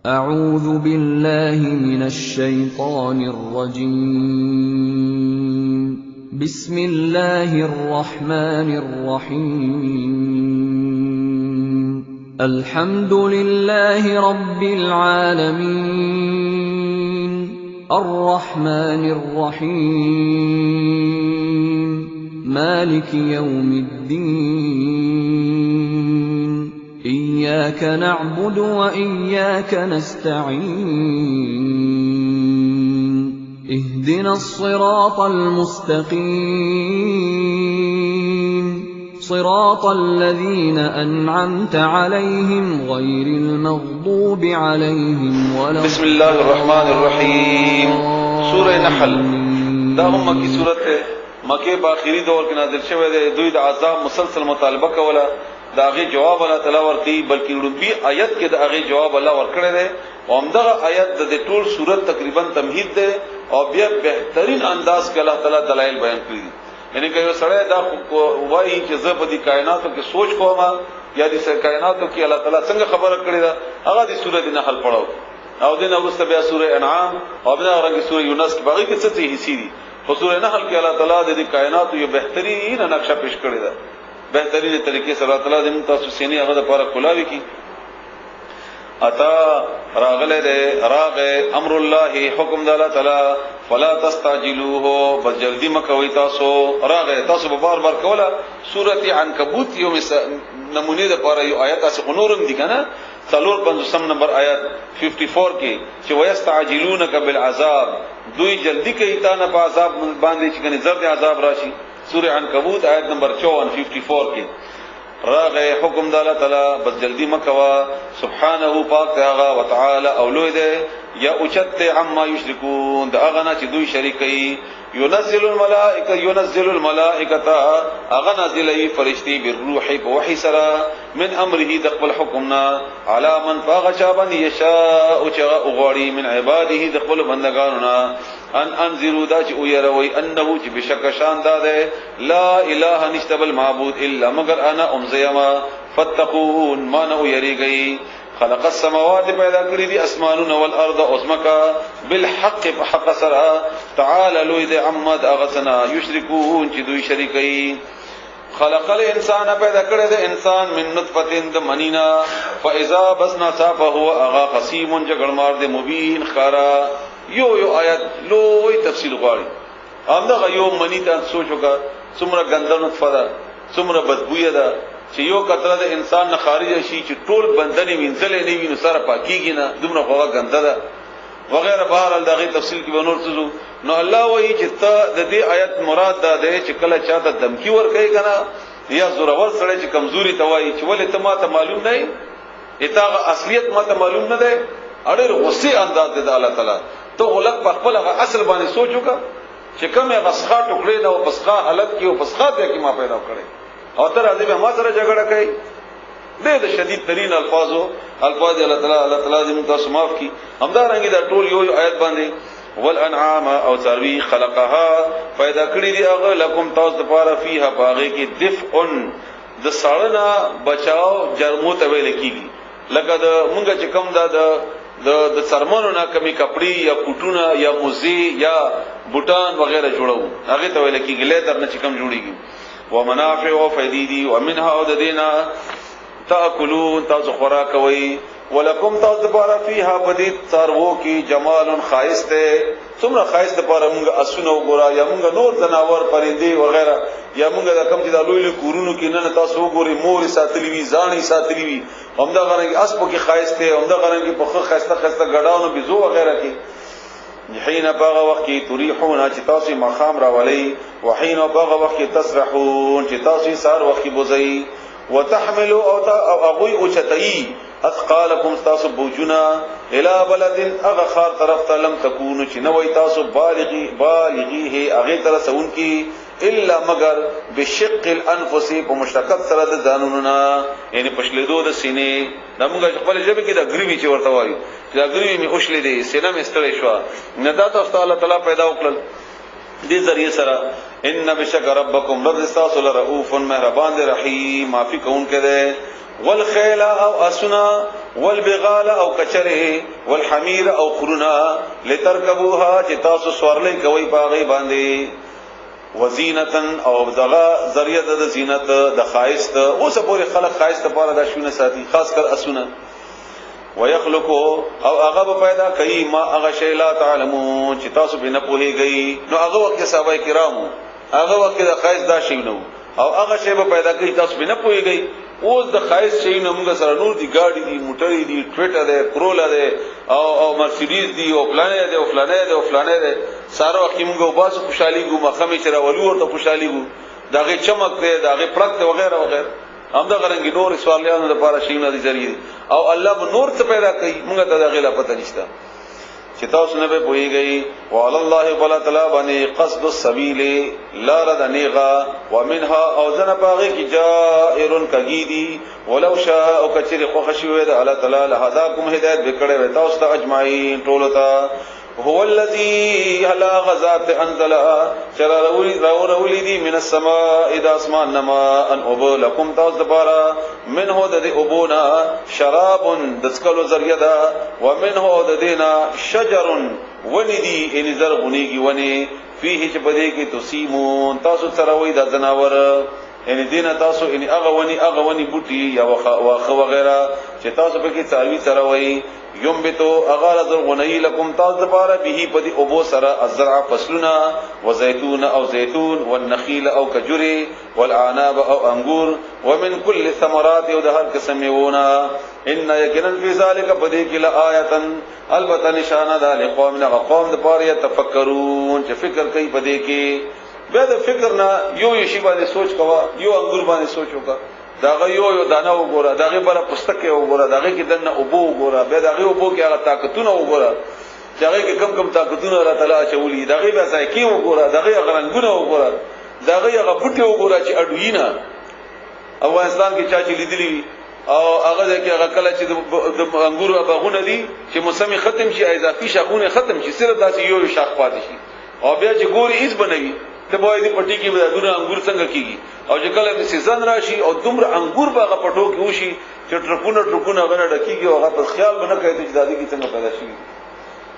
أعوذ بالله من الشيطان الرجيم. بسم الله الرحمن الرحيم. الحمد لله رب العالمين. الرحمن الرحيم. مالك يوم الدين. إياك نعبد وإياك نستعين. اهدنا الصراط المستقيم. صراط الذين أنعمت عليهم غير المغضوب عليهم ولا بسم الله الرحمن الرحیم. سورہ نحل دا هم مکی سورت ہے. مکه په اخیری دور کې نازل شوه دی. دوی د عذاب مسلسل مطالبه کوله، دا غي جواب الله تعالی ورکړي، بلکې ربي آیت کې دا غي جواب الله ورکړي دی. او همدغه آیت د ټول سورت تقریبا تمهید دی او بیا بهترین انداز کې الله تعالی دلایل بیان کړي دي. یعنی که یو سړی دا وایي چې زه په دې کائناتو کې سوچ کوم یا دې کائناتو کې الله تعالی څنګه خبره کړې ده، هغه د سورۃ نحل پڑھو او دین اوسه بیا سورۃ انعام او بیا هغه سورۃ یونس کې باقي کې څه حصے دي. په سورۃ نحل کې الله تعالی د دې کائناتو یو بهترین نقشه پیش کړی ده. بهترین طریقې سره الله تعالی دې تاسو سینې هغه د پاره کولاوي کی. اتا راغله ده راغه امر الله حکم د الله تعالی فلا تستعجلوه، بس جلدی مکوئ تاسو. راغه تاسو به بار بار کوله. سورۃ عنکبوت یو نمونه ده پاره یو آیت اس نورم دي کنه 450 نمبر آیت 54 کې چې ويستعجلونک بالعذاب، دوی جلدی کوي تا نه په عذاب باندې چې کنه زرد عذاب راشي. سورہ عنکبوت آیت نمبر 54 کې راغه حکم د الله تعالی بس جلدی مکوا. سبحانه پاک هغه وتعالى اولوی ده یا اوچت عما یشرکون، دا هغه چې دوی شریکي. ينزل الملائکه اغه نازلې فرشتي بالروح بوحي سرا من امره دخل حکمنا على من فغشابن يشاء غوري من عباده دخل بندگاننا ان انذروا دا چې ويروي انه چې بشک شان ده لا اله نشتبل معبود الا مگر انا امزيما فتقون ما نو يريږي. خلق السماوات پیدا کړی دي اسمانونه والارض اسمکا بالحق بحق سرا تعالی لوی د عمد اغسنا یشرکون چې دوی شریکي. خلق الانسان پیدا کړی د انسان من نطفه د منینا فاذا بسنا صافه هو اغا خصیم جګړمار د مبین خارا. یو آیت لوی تفصیل غواړي. همدغه یو منی ته سوچ وکړه څومره ګنده نطفه ده، څومره بدبوې ده چې یو قطره د انسان نه خارج شي چې ټول بندنی وینځلې نه ویني سره پاکیږي نه، دومره هوا ګنده ده وغیرہ. بهر دغه تفصیل کې ونور څه نو الله وایي چې ته د دې آیت مراد ده چې کله چاته دمکی ور کوي کنه یا زورور سره چې کمزوري توایي چې ولې ته ماته معلوم نه ایته اصلیت ماته معلوم نه ده. اړیر غصه انداز ده الله تعالی. ته غلط په خپل اصل باندې سوچوکا چې کومه غسخه ټوکړې نه او پسخه حالت کې او پسخه دې کې ما پیدا کړې او تر دې به ما سره جګړه کوي. د شدید ترین الفاظ الله تعالی دې موږ تاسو معاف کړي. همدارنګه دا ټول یو آیت باندې والانعام او ثروی خلقها پیدا کړی دی هغه لکم تاسو لپاره فيها باغې کې دفء د سړنا بچاو جرمو ته ویل کیږي. لکه د مونږ چې کوم د سرمنو نه کمی کپڑی یا کوټونه یا موزي یا بوتان وغیرہ جوړو هغه ته ویل کیږي. لیدر نه چې کوم جوړیږي. ومنافع وفیدی ومنها ودینا تاکلون تاسو خوراک کوي. ولکم تاسو لپاره فيها بدید ثروو کی جمال خایسته، څومره خایسته لپاره موږ اسونه وګورا یا موږ نور جناور پرندې وغیرہ یا موږ د کم چې د لوی کورونو کې نه تاسو وګوري مور ساتلی وی ځانې ساتلی وی همدا غره اسبو کې خایسته همدا غره کې په خسته غډاونو بيزو وغیرہ کې. حين باغ وقت تريحون چې تاسو مخام راولي وحين باغ وقت تسرحون چې تاسو سار وقت بوزي وتحملوا او اغوي او چتئی اثقالکم تاسو بوجنا الى بلد اغخار طرف ته لم تكونوا چې نوې تاسو بالغیه اغه تر سون کی الا مگر بشق الانفس په مشتقت سره د ځانونو یعنی پښلیدو د سینې دموږ خپل ژبه کې د غریبي چې ورته وایو چې د غریبي می اوښلې دي سینه می ستړې شو نه دا تاسو الله تعالی پیدا وکړل دې ذریعہ سره. ان بشک ربکم رب استاسو لرؤف مهربان دے رحیم معافی کون کے دے. والخيل او اسنا والبغال او کچره والحمير او قرنا لتركبوها چې تاسو سوارلې کوي باغې باندې وزینتن او دغه ذریعہ د زینت د خایست اوس پورې خلق خایست لپاره د شونه ساتي خاص کر اسونه ويخلقو او هغه پیدا کوي ما هغه شی لا تعلمون چې تاسو به نه پوهیږئ نو هغه وخت صحابه کرامو هغه وخت د خایست دا شی نو او هغه شی به پیدا کوي تاسو به نه پوهیږئ اوس د خایست شی نو موږ سره نور دي گاډي دي موټري دي ټویټر ده کرولا ده او مرسيډیز دي او پلانې ده او فلانې ده او فلانې ده ساره وخت موږ وباسو خوشحالي ګو مخمه چر ولور ته خوشحالي ګو داغه چمک ده داغه پرک ده وغیرہ وغیرہ هم دا غرنګي نور سوالیانو لپاره شي نه دي ذریعہ او الله به نور څه پیدا کوي موږ ته دا غلا پته نشته چې تاسو نه به پويږئ وعلى الله ولا تعالی باندې قصد السبيل لا ردنيغا ومنها او ذن باغي کی جائر کگیدی ولو شاء او کچری خو خشوي د الله تعالی له هداكم هدایت وکړي و تاسو ته اجمعين ټولتا هو الذي هلا غزات انزل شررولی دی من السماء اذا اسمان نما ان ابو لكم تاسو لپاره منه د ابونا شراب دسکلو ذریعہ دا ومنه د دینا شجر وندی ان زرغنیږي ونی فيه چې بده کې تسیمون تاسو سره وای د زناور ان دینه تاسو ان اغه ونی بوټي یا واخ وغیرہ چې تاسو په کې څاوي سره وای ينبتو اغار زرغنی لكم تاسو لپاره به پدی ابو سرا الزرع فصلنا وزيتون او زيتون والنخيل او كجري والعناب او انگور ومن كل الثمرات او د هر قسم میوونه ان يكن في ذلك پدی کې لآیه البته نشانه ده لقوم قوم د پاره تفکرون چې فکر کوي پدی کې به د فکر نه یو شی باندې سوچ کوا یو انگور باندې سوچ وکا داغه یو دانه وګوره داغه بل پستکه وګوره داغه کې دنه ابو وګوره به داغه ابو کې هغه طاقتونه وګوره داغه کې کم طاقتونه الله تعالی چولي داغه به ځای کې وګوره داغه غرنګونه وګوره داغه هغه بوټي وګوره چې اډوینا افغانستان کې چا چې لیدلی او هغه کې هغه کله چې د انګورو باغونه دي چې موسم ختم شي اضافي شاخونه ختم شي صرف داسې یو شاخ پاتې شي او بیا چې ګوري هیڅ بنوي ته به دې پټي کې به دونه انګور څنګه کیږي او چې کله د سیزن راشي او دومره انګور باغه پټو کې وشي چې ټرپونه غنه ډکیږي او هغه په خیال باندې کوي چې دادی کې څنګه پیدا شي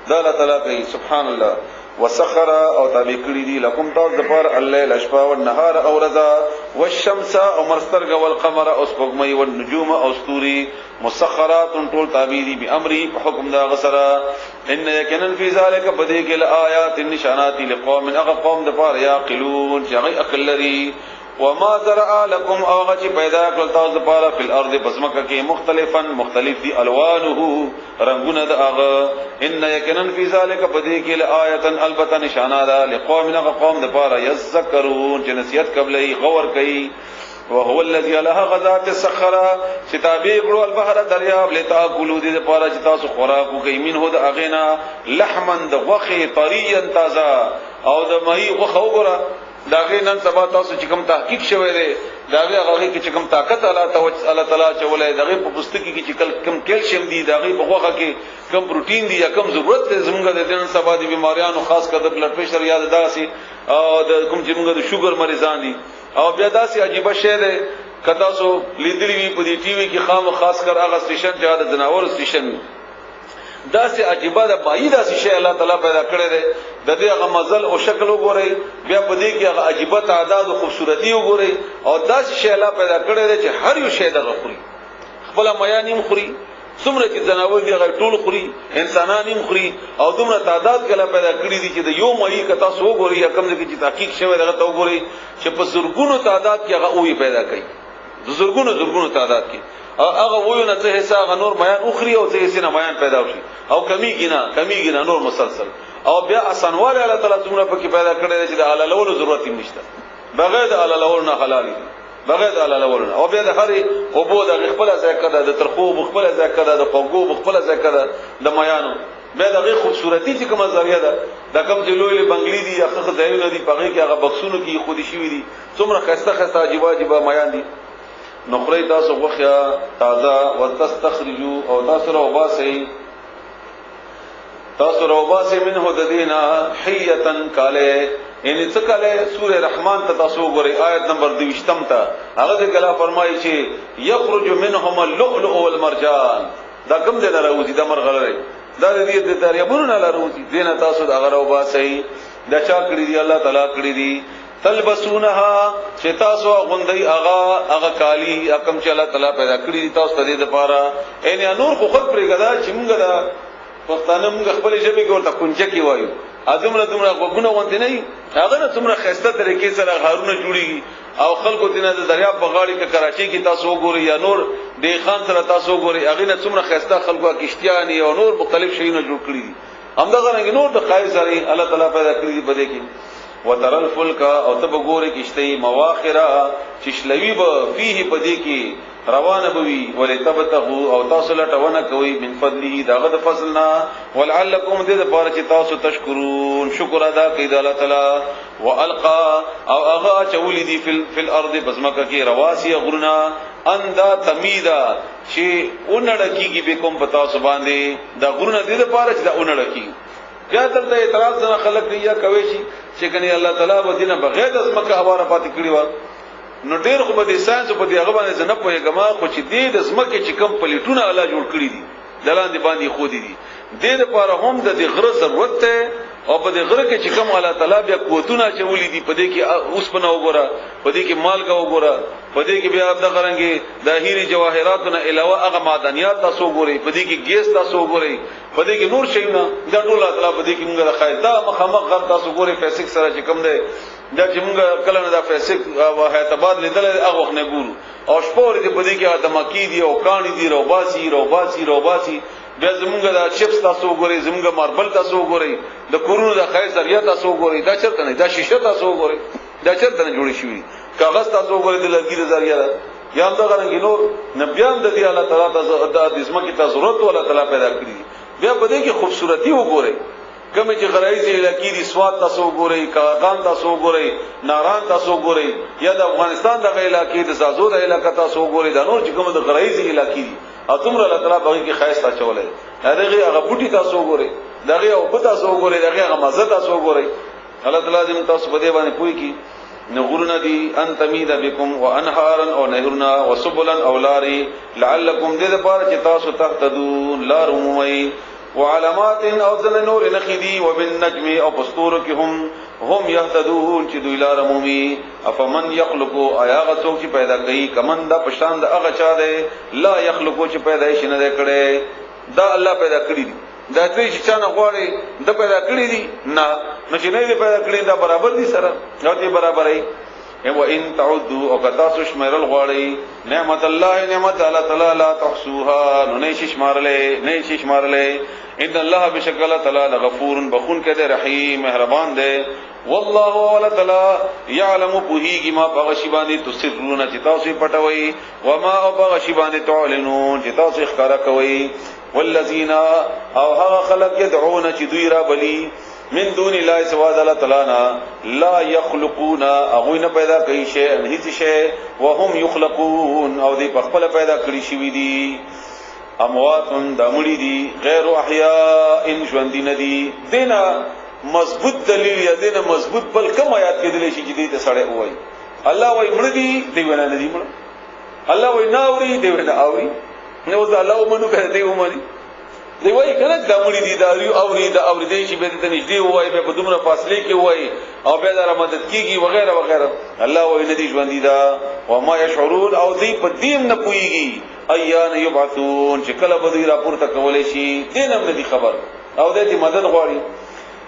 دا الله تعالی کوي سبحان الله وسخر او تابع کړی دي لکم تاسو د پر الليل اشبا والنهار او رضا والشمس او مرسترګ والقمر او سپوږمۍ والنجوم او ستوري مسخرات ټول تابع دي به امري په حکم دا غسرا ان يكن في ذلك بديك الايات النشانات لقوم اقوم د پر يعقلون چې عقل لري وما زرع لكم او غچ پیدا کړل تاسو لپاره په الارض بسمکه کې مختلف دي الوانه رنگونه د اغه ان يكن في ذلك بديك الايه البته نشانه ده لقوم قوم د لپاره يذكرون چې نصیحت قبلې غور کوي وهو الذي لها غذات الصخره شتابي غړو البحر دریاب لتاكلوا دي لپاره چې تاسو خوراک کوي منه د اغینا لحمن د وخي طريا تازه او د مہي وخه وګره داغه نن سبا تاسو چې کوم تحقیق شوی دی داغه هغه کې چې کوم طاقت الله تعالی چولای داغه په پستکی کې چې کم کیلشیم دی داغه په خوخه کې کم پروتین دی یا کم ضرورت دی زموږ د نن سبا د بیماریانو خاص کر د بلډ پريشر یا د داسي او د کوم چې موږ د شوګر مریضان دي او بیا داسي عجیب شی دی کدا سو لیدلی وی په دې ټي وي کې خاص کر هغه سټیشن چې د جناور سټیشن داسې عجیبه ده باید داسې شی الله تعالی پیدا کړی دی د دې هغه مزل او شکل وګورئ بیا په دې کې هغه عجیبه تعداد او خوبصورتي وګورئ او داسې شی الله پیدا کړی دی چې هر یو شی دغه خوري خپل میانیم خوري څومره چې جناور دی هغه ټول خوري انسانانیم خوري او دومره تعداد کله پیدا کړی دي چې د یو مې کتا سو وګورئ کوم ځکه چې تحقیق شوی دغه ته وګورئ چې په زرګونو تعداد کې هغه وې پیدا کوي د زرګونو تعداد کې هغه وونه څه حصہ غنور بیان اخري او څه حصہ نه بیان پیدا وشي او کمیږي نه نور مسلسل او بیا اسانواله الله تعالی څومره پکې پیدا کړی چې د حلالولو ضرورت یې نشته بغیر د حلالولو نه حلال دي بغیر د حلالولو او بیا د هرې او بو د خپل ځای کړه د ترخو خپل ځای کړه د قوغو خپل ځای کړه د میانو بیا دغه خوبصورتي چې کومه ذریعہ ده د کوم جلوې بنگلي دي یا خخ ځایونه دي پغې کې هغه بکسونو کې خودي شوی دي څومره خسته عجیب میان دي نخری تاسو وخیا تازه وتستخرجوا او تاسو روباسي منه ددینا حیتن کاله یعنی څه کله سوره رحمان ته تاسو ګورئ آیت نمبر 22 ته هغه د کلا فرمایي چې یخرج منهم اللؤلؤ والمرجان دا کوم دې راوځي د مرغلره دا دې د دریابونو نه راوځي دینه تاسو د هغه راو باسي دا چا کړی دی الله تعالی کړی دی تلبسونها چې تاسو غوندي هغه کالی حکم چې الله تعالی پیدا کړی دی تاسو ته دې لپاره یعنی نور خو خود پرېګدا چې موږ دا پښتانه موږ خپل ژبه کې ورته کونجه کې وایو ادمره دومره غوونه وانت نه هغه نه څومره خسته طریقې سره غارونه جوړي او خلکو دینه د دریاب بغاړي کې کراچي کې تاسو وګورئ یا نور د خان سره تاسو وګورئ هغه نه څومره خسته خلکو کشتیان او نور مختلف شیونه جوړ کړی دي همدغه رنګ نور د قایص سره الله تعالی پیدا کړی دی بده کې وترل فلک او تب ګوري کشتي مواخره چشلوي به فيه بده کې روانه بوي ولتبتغوا او تاسو لټونه کوي من فضله داغه د فضلنا ولعلکم دې لپاره چې تاسو تشکرون شکر ادا کوي د الله تعالی والقا او اغا چولی دی فی الارض بزمکه کې رواسي غرنا اندا تمیدا چې اونړکیږي به کوم پتا سو باندې دا غرنا دې لپاره چې دا اونړکی بیا ترته اعتراض نه خلک یا کوي چې کني الله تعالی و دینه بغیر د زمکه هواره پاتې کړی و نو ډیر خو به د ساينس په دی هغه باندې نه پوهیږم خو چې دې د زمکه چې کم پلیټونه الله جوړ کړی دي دلاندې باندې خو دي دې لپاره هم د غره ضرورت ته او په دې غره کې چې کوم الله تعالی بیا قوتونه چولې دي په دې کې اوس پنه وګوره په دې کې مالګه وګوره په دې کې بیا د غرنګي د هیري جواهراتونه علاوه هغه معدنیات تاسو وګورئ په دې کې ګیس تاسو وګورئ په دې کې نور شیونه دا ټول الله تعالی په دې کې موږ د خایدا مخامخ غر تاسو وګورئ فزیک سره چې کوم دی دا چې موږ کله نه دا فزیک او اعتبار لیدل هغه وخت نه ګورو او شپور دې په دې کې دماکی دي او کانی دي روباسي بیا زمونږ دا چپس تاسو وګورئ زمونږ ماربل تاسو وګورئ د کورونو د خیر ذریعہ تاسو وګورئ دا چرته نه دا شیشه تاسو وګورئ دا چرته نه جوړی شوی کاغذ تاسو وګورئ د لرګي د ذریعہ یا دا غرنګ نور نبيان د دې الله تعالی د اسمه کې ضرورت ولا تعالی پیدا کړی بیا په دې کې خوبصورتي وګورئ کوم چې غرایزي علاقې دي سواد تاسو وګورئ کاغان تاسو وګورئ ناران تاسو وګورئ یا د افغانستان د علاقې د زازو د علاقې تاسو وګورئ دا نور چې کوم د غرایزي علاقې دي اتمره الله تعالی باغی کې خاص تا چولې هغه هغه بوټي تاسو وګورئ دغه او په تاسو وګورئ دغه هغه مزه تاسو وګورئ الله تعالی دې تاسو په دې باندې پوي کی نغورنا دي ان تمید بكم وانهارا او نهرنا وسبلا او لاري لعلكم دې لپاره چې تاسو تهتدون لار مومي وعلامات او ذل نور نخدي وبالنجم او پستور کې هم يهتدون چې دوی لار مومي افمن يخلق ايا غڅو چې پیدا کوي کمن دا پشان د هغه چا دی لا يخلق چې پیدا شي نه کړي دا الله پیدا کړی دي دا چې چا نه غواړي د پیدا کړی دي نه چې نه پیدا کړی دا برابر دي سره نو دي برابرای او ان تعدوا او کتا شمرل غواړي نعمت الله نعمت الله تعالی لا تحصوها نه شمارله ان الله بشکل تعالی غفور بخون کده رحیم مهربان ده والله ولا تعالی يعلم بهيږي ما بغشبانه تسرون چې تاسو پټوي وما بغشبانه تعلنون چې تاسو ښکارا کوي والذین او هغه خلق يدعون چې دوی را بلی من دون الله سوا الله تعالی لا يخلقون او نه پیدا کوي شی هیڅ شی وهم يخلقون او دې په خپل پیدا کړی شوی دي اموات دمړي دي غیر احیاء ان ژوندین دي دینه مضبوط دلیل یا دینه مضبوط بل کوم آیات کې دلی شي چې دې ته سړی وای الله وای مړ دي دی ونه نه دي مړ الله وای ناوري دی ونه اوري نو دا الله ومنو کړه دی ومني دی وای کنه د مړي دي دا اوري دا اوریدي شي به ته نږدې وای به په دومره فاصله کې وای او به دا مدد کیږي وغیرہ وغیرہ الله وای نه دي ژوند دي دا او ما يشعرون او دی په دیم نه پويږي ايان يبعثون چې کله به دوی راپورته کولې شي دینم نه دي خبر او دې مدد غواړي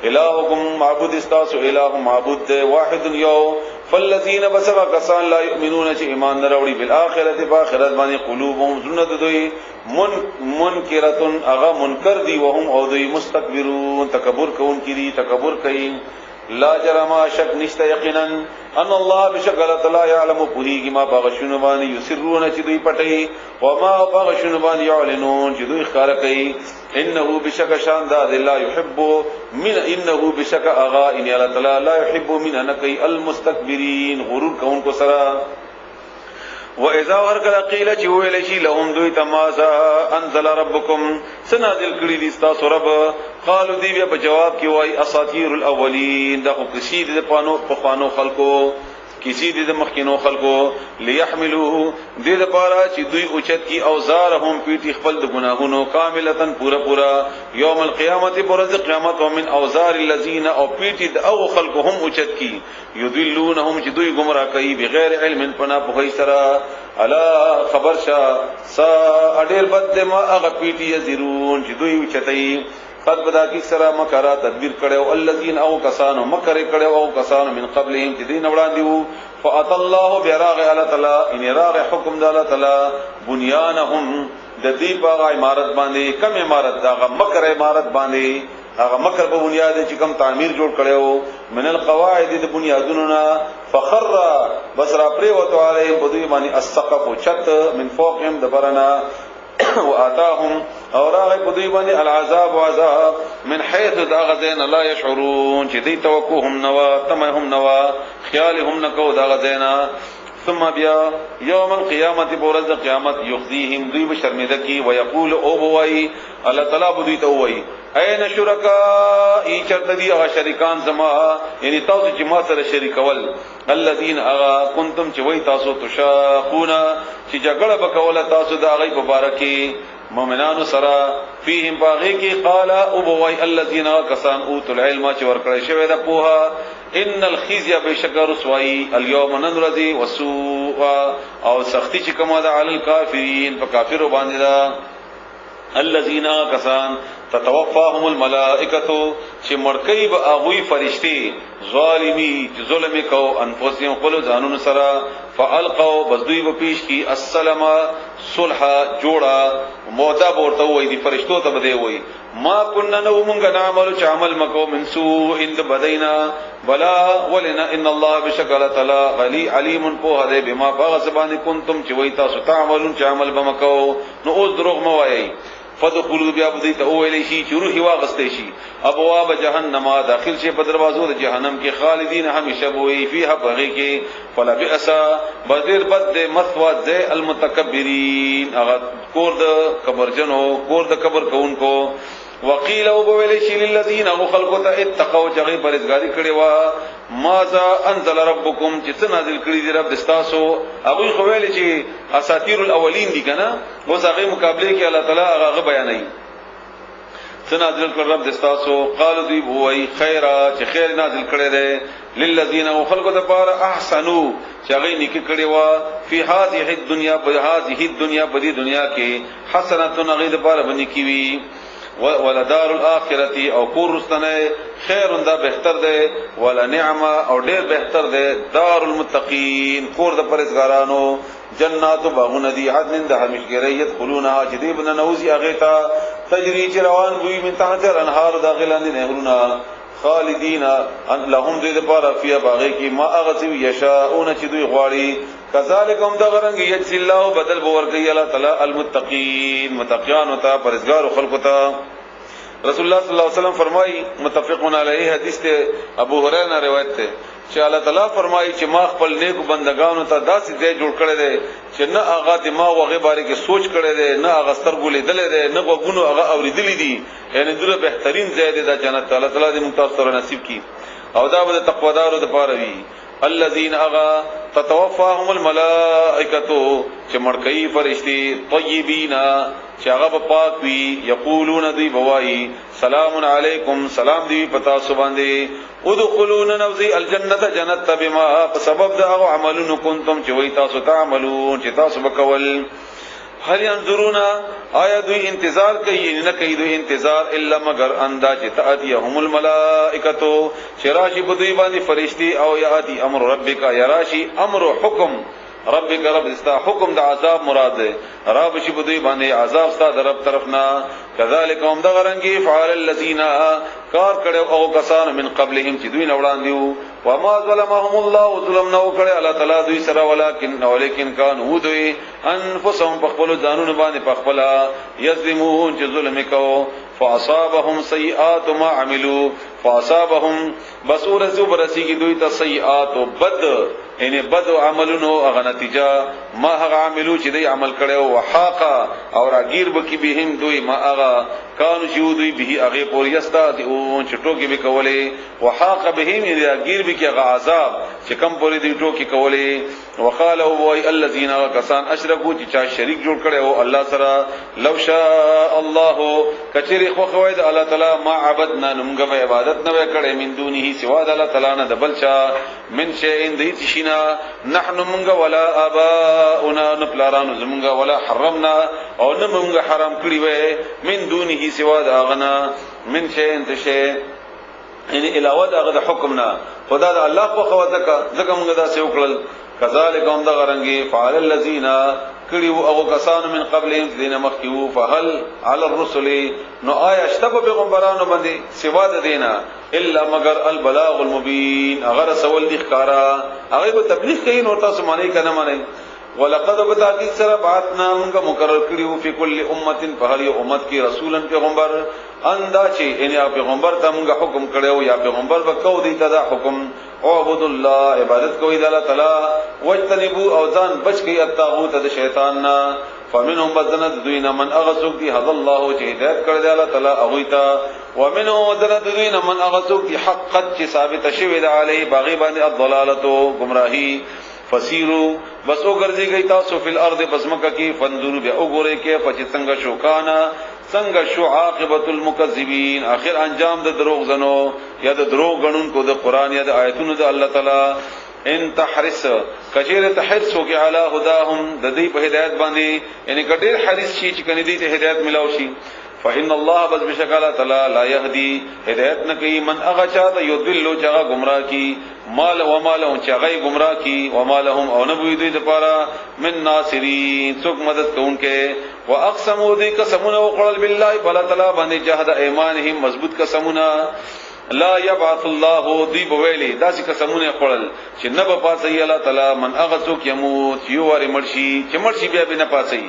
الہکم معبود استاسو الہ معبود واحد یو فالذین بسوا کسان لا یؤمنون چې ایمان نه راوړي بالآخرت باخرت باندې قلوبهم زنت دوی منکرتن اغا منکر دی وهم او دوی مستكبرون تکبر کوي لا جرم شک نشته یقینا ان الله بشکل تعالی يعلم بهیږي ما بغشون باندې یسرون چې دوی پټي او ما بغشون باندې يعلنون چې دوی ښکار کوي انه بشک شان ذا لا يحب من انه بشک اغا ان الله تعالی لا يحب من انکی المستكبرین غرور کوونکو سره واذا ورکل قیل چې ویل شي لهم دوی تمازا انزل ربکم سنازل کړي دي تاسو رب قالو دی بیا په جواب کې وای اساطیر الاولین دا خو کسی د پخوانو خلقو کسی د مخکینو خلقو ليحملوا دې لپاره چې دوی اوچت کی اوزارهم پیټي خپل د ګناهونو کاملتن پورا یوم القیامت پرز قیامت ومن اوزار الذین او پیټي د او خلقهم اوچت کی یذلونهم چې دوی گمراه کوي بغیر علم پنا په سره الا خبر شا سا اډیر بد ما هغه پیټي یزرون چې دوی اوچتای قد بدا کی سرا مکرا تدبیر کړو الذين او کسانو مکر کړو او کسانو من قبلهم چې دین وړاندې وو فات الله براغ الله تعالی ان راغ حکم د الله تعالی بنيانهم د دې په عمارت باندې کم عمارت دا مکر عمارت باندې هغه مکر په بنیاد چې کم تعمیر جوړ کړو من القواعد د بنیادونو نا فخر بصرا پری وته علیهم بدوی باندې السقف چت من فوقهم دبرنا واتاهم اور هغه بدوی باندې العذاب وعذاب من حيث داغذين لا يشعرون چې دې توقعهم نوا تمهم نوا خیالهم نکو داغذینا ثم بیا یوم القیامت برز قیامت یخزیهم دوی بشرمده کی ويقول او بوای الله تعالی بدوی ته وای اين شرکائی چرته دی هغه شریکان زما یعنی تاسو چې ما سره شریکول الذين اغا کنتم چې وای تاسو تشاقون چې جګړه وکول تاسو د هغه مبارکي مؤمنانو سره فيهم باغي کې قال او بوای الذين كسان اوتوا العلم چې ورکړی شوی د پوها ان الخزي بشکر سوای اليوم ننرذي وسوء او سختی چې کومه ده علی الکافرین په کافرو باندې ده الذين كسان تتوفاهم الملائکه چې مرکې به اغوی فرشتي ظالمی چې ظلم کو انفسهم خپل ځانونو سره فالقوا بذوی به پیش کی السلام صلح جوړه مودا ورته وای دي فرشتو ته بده وای ما كنا نو مونږ نعمل چې عمل مکو من سوء اند بدینا بلا ولنا ان الله بشکل تعالی غلی علیم په هده بما باغسبان کنتم چې وای تاسو تعملون چې عمل بمکو نو اوس دروغ مو وای فدخلوا بیا بدی ته ویلې شي چې روحي واغستې شي ابواب جهنم داخل شي په دروازو د جهنم کې خالدین همیشه وي فيها بغي کې فلا بئس بدر بد مثوا ذ المتکبرین هغه کور د کبرجنو کور د کبر کوونکو وقيل او بویل شي للذین خلقوا اتقوا جغي پرهیزګاری کړي وا ماذا انزل ربكم چې څه نازل کړي دي رب دستاسو هغه خو ویل چې اساطیر الاولین دي کنه اوس هغه مقابله کې الله تعالی هغه بیانوي څه نازل کړ رب دستاسو قالوا دی وای خیره چې خیر نازل کړي دي للذین خلقوا تبار احسنوا چې هغه نیک کړي وا فی هذه الدنيا بهذه الدنيا بدی دنیا کې حسنه غید بار بنی کی وی ولدار الاخرته او کور رستنه خیر دا بهتر ده ولا نعمه او ډیر بهتر ده دار المتقین کور د پرهیزګارانو جنات باغون دی عدن د همیشګری يدخلونها جديبن نوزي اغیتا تجری روان وی من تحت الانهار داخلان نهرنا خالدین لهم ذی لپاره فی باغی کی ما اغسی یشاؤون چې دوی غواړي کذالک هم دغرنګ یجزی الله بدل بورګی الله تعالی المتقین متقیان او تا پرهیزګار خلق تا رسول الله صلی الله علیه وسلم فرمای متفقون علیه حدیث ته ابو هريره روایت ته چې الله تعالی فرمایي چې ما خپل نیک بندگانو ته داسې ځای جوړ کړی دی چې نه هغه دماغ وغه باره کې سوچ کړی دی نه هغه سترګو لیدل دی نه وګونو هغه اوریدل دي یعنی دغه بهترین ځای دی د جنت الله تعالی دې ممتاز سره نصیب کړي او دا به تقوادارو د پاره وي الذين اغا تتوفاهم الملائکه چې مړکې فرشتي طیبین چې هغه پاک وي یقولون دی بوای سلام علیکم سلام دی پتا سو باندې ادخلون نوزی الجنه جنت بما سبب دا عملون کنتم چې وای تاسو تعملون چې تاسو وکول هل ينظرون آیا دوی انتظار کوي نه کوي دوی انتظار الا مگر اندا چې تاتيهم الملائکه شراشی بدوی باندې فرشتي او یاتی امر ربک یراشی امر حکم ربک رب استا حکم د عذاب مراد ده رب شی بدوی باندې عذاب ستا در رب طرفنا کذالک هم دغرنګي فعل الذين کار کړه او کسان من قبلهم چې دوی نوړان دیو وما ظلمهم الله ظلم نو کړه الله تعالی دوی سره ولکن كانوا دوی انفسهم بخبل ځانونه باندې بخبلا یظلمون چې ظلم کو فاصابهم سیئات ما عملوا فاصابهم بصور زبرسی کی دوی ته سیئات او بد یعنی بد عملونو هغه نتیجه ما هغه عملو چې دوی عمل کړو وحاقا او راگیر بکی بهم دوی ما هغه کانو شودوی به هغه پور یستهزئون چې ټوکی به کولې وحاق بهم یغیر به کې عذاب چې کم پورې دی ټوکی کولې وقالوا وای الذين كسان اشركوا چې چا شریک جوړ کړي او الله سره لو شاء الله کچری خو خوید الله تعالی ما عبدنا نمغه عبادت نه وکړي من دونه سوا د الله تعالی نه دبل چا من شيء دیت شینا نحن منغه ولا اباؤنا نپلارانو زمغه ولا حرمنا او نه منغه حرام کړی وې من دونه سوا د اغنا من شيء انت شيء ان علاوه د حکمنا خدا د الله په خوا ځکه موږ دا څه وکړل کذالک هم دا غرنګي فعل الذين کړيو او کسان من قبلهم دین مخکیو فهل على الرسل نو آیا شتب پیغمبرانو باندې سوا د دینا الا مگر البلاغ المبين اگر سوال دي ښکارا هغه به تبلیغ کوي نو تاسو معنی کنه معنی ولقد بتاکید سره بعثنا موږ مقرر کړیو فی کل امه فهل امت کی رسولا پیغمبر اندا چې ان پیغمبر ته موږ حکم کړو یا پیغمبر وکاو دی ته حکم عبد الله عبادت کوي د الله تعالی واجتنبوا او ځان بچ کی الطاغوت د شیطان نه فمنهم بدنت دوینا من اغسوک دی حد الله چې هدایت کړی دی الله تعالی هغه ته ومنهم بدنت دوینا من اغسوک دی حقت چې ثابت شوی دی علی باغی باندې الضلاله گمراهی فسیرو بس او ګرځي گئی تاسو فل ارض بسمکه کی فنذروا به او ګوره کې پچ څنګه شوکانا څنګه شو عاقبت المکذبین اخر انجام د دروغ زنو یا د دروغ غنون کو د قران یا د آیتونو د الله تعالی ان تحرس کجیر تحرس کی علی هداهم د دې په هدایت باندې یعنی کډیر حریص شي چې کني دې ته هدایت ملاو شي فإن الله بس بشکل تعالی لا يهدي هدایت نه کوي من هغه چاته یذل چا گمراه کی مال و مالهم چغی گمراه کی و مالهم او نبوی دوی دپارا من ناصرین څوک مدد کوونکې واقسموا ذی قسمنا وقال بالله فلا تعالی باندې جهاد ایمانهم مضبوط قسمنا لا يبعث الله دی بویلی داسې قسمونه خپل چې نه به پاتې الله تعالی من هغه څوک يموت یو ور مرشي چې مرشي بیا به نه پاتې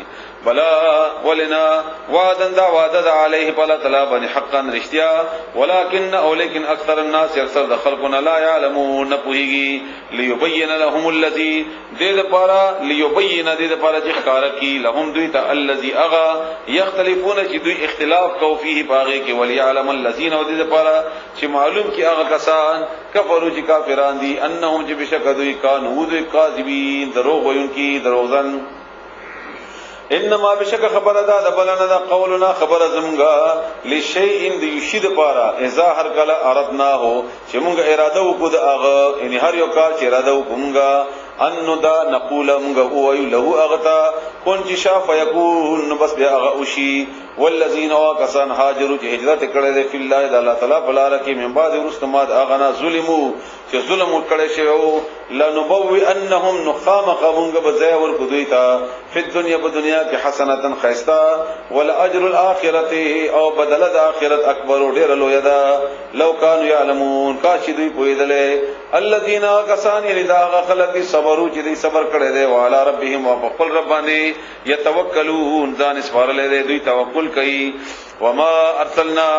بلا ولنا وعدن دا وعده علیه بلا تعالی باندې حقا رشتیا ولکن اولیکن اکثر الناس اکثر د خلقنا لا يعلمون نپوهیږي ليبين لهم الذي دې لپاره ليبين دې لپاره چې ښکارا کی لهم دوی ته الذي اغا يختلفون چې دوی اختلاف کو فيه باغی کې وليعلم الذين ودې لپاره چې معلوم کی هغه کسان کفرو چې کافران دي انهم چې بشک دوی کانوا دوی کاذبین دروغ وایونکي دروغزن انما بشک خبر ادا د بلنه دا قولنا خبر زمغا لشیء د یشید پارا اذا هر کله اردنا هو چې مونږ اراده وکړو د هغه یعنی هر یو کار چې اراده وکړو ان دا نقول مونږ او له اغتا کون چې شاف یکون بس بیا هغه وشي والذین واکسان هاجروا چې هجرت کړي دي فی الله د الله تعالی بلاره کې من بعد رستمات اغنا ظلمو چې ظلم وکړي شوی لنبوئ انهم نخامق مونږ بځای ورکو دوی ته په دنیا په دنیا کې حسنه خیستا والاجر الاخرته او بدل د اخرت اکبر ډیر لوی ده لو کانوا یعلمون کاش دوی پوهیدل الذين كسان لذا خلق صبروا چې دوی صبر کړي دي وعلى ربهم وقل رباني يتوکلون ځان اسفارل دي دوی توکل کوي وما ارسلنا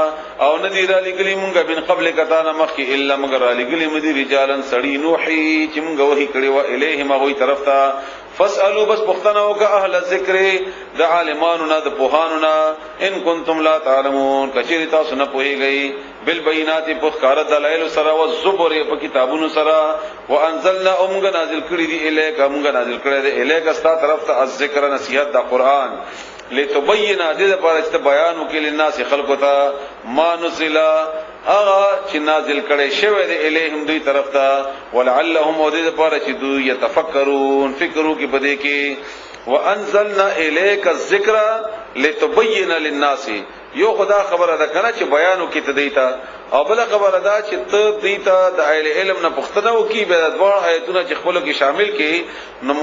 او نذير لګلی مونږه بن قبل کتانا مخي الا مگر لګلی مدي رجالن سړی نوحي چې مونږه وਹੀ کړي و الیهم غوي طرف ته فاسالو بس پختنه وک اهل الذکر د عالمانو نه د پوهانو نه ان کنتم لا تعلمون کچری تاسو نه پوهیږئ بالبينات بخار دلائل سرا و زبر په کتابونو سرا وانزلنا امغه نازل کړي دي الیک امغه نازل کړي دي الیک استا طرف ته الذکر نصیحت د قران لتبین دې لپاره چې بیان وکړي لناس خلقو ته ما نزل اغا چې نازل کړي شوی دی الیهم دوی طرف ته ولعلهم دې لپاره چې دوی يتفکرون فکرو کې بده کې وانزلنا الیک الذکر لتبین للناس یو خدا خبره ده کنه چې بیانو کې تدیتا او بل خبره ده چې ته دیتا د علم نه پښتنه وکي به د دوه آیتونه چې خپل کې شامل کې نو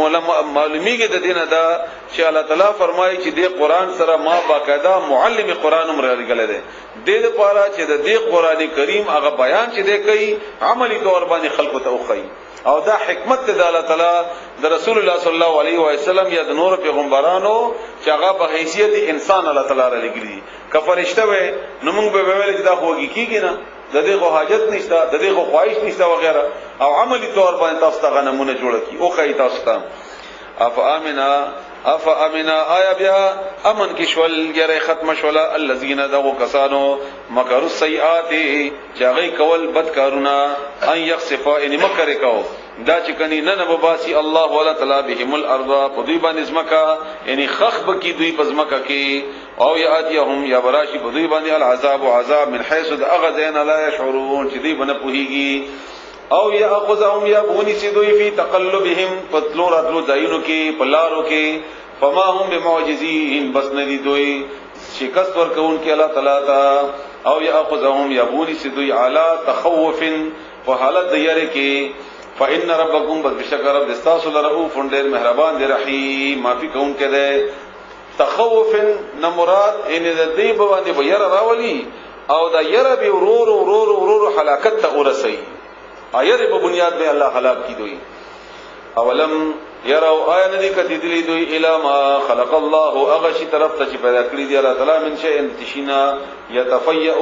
معلومیږي د دینه ده چې الله تعالی فرمایي چې د قران سره ما باقاعده معلم قران عمر لګل دي د دې لپاره چې د دې قران کریم هغه بیان چې دی کوي عملی طور باندې خلکو ته وخی او دا حکمت د الله تعالی د رسول الله صلی الله علیه و سلم یا د نور پیغمبرانو چې هغه په حیثیت انسان الله تعالی لګلی کفرشته وي نو موږ به ویل چې دا خوږی کیږي نه د دې خو حاجت نشته د دې خو خواهش نشته وغیرہ او عملی طور باندې تاسو ته غنمونه جوړ کی او خی تاسو ته اف امنا اف امنا آیا بیا امن کی شول یره ختم شول الذین دغو کسانو مکروا السیئات چاغی کول بد کارونا ان یخسفا ان مکر کو دا چکنی نن بباسی الله ولا تعالی بهم الارض پدوی باندې زمکا یعنی خخب کی دوی پزمکا کی او یاتیهم یا براشی پدوی باندې العذاب عذاب من حيث اغذین لا يشعرون چې دوی بنه پوهیږي او یاخذهم یبونی سیدوی فی تقلبهم پتلو راتلو ځایونو کې پلارو کې فما هم بمعجزین بس ندی دوی شکست ورکون کې الله تعالی تا او یاخذهم یبونی سیدوی علی تخوف وحالت دیاره کې فإن ربكم بشکر رب استاسل رؤوف ډیر مهربان دی رحیم معافی کون کې ده تخوف نمراد ان د دې باندې به ير راولي او دا ير به ورور هلاکت ته ورسي ایر په بنیاد به الله هلاک کی دوی اولم يروا آیا ندی کتی دلی دوی الا ما خلق الله اغشی طرف ته پیدا کړی دی الله تعالی من شيء تشینا يتفيئ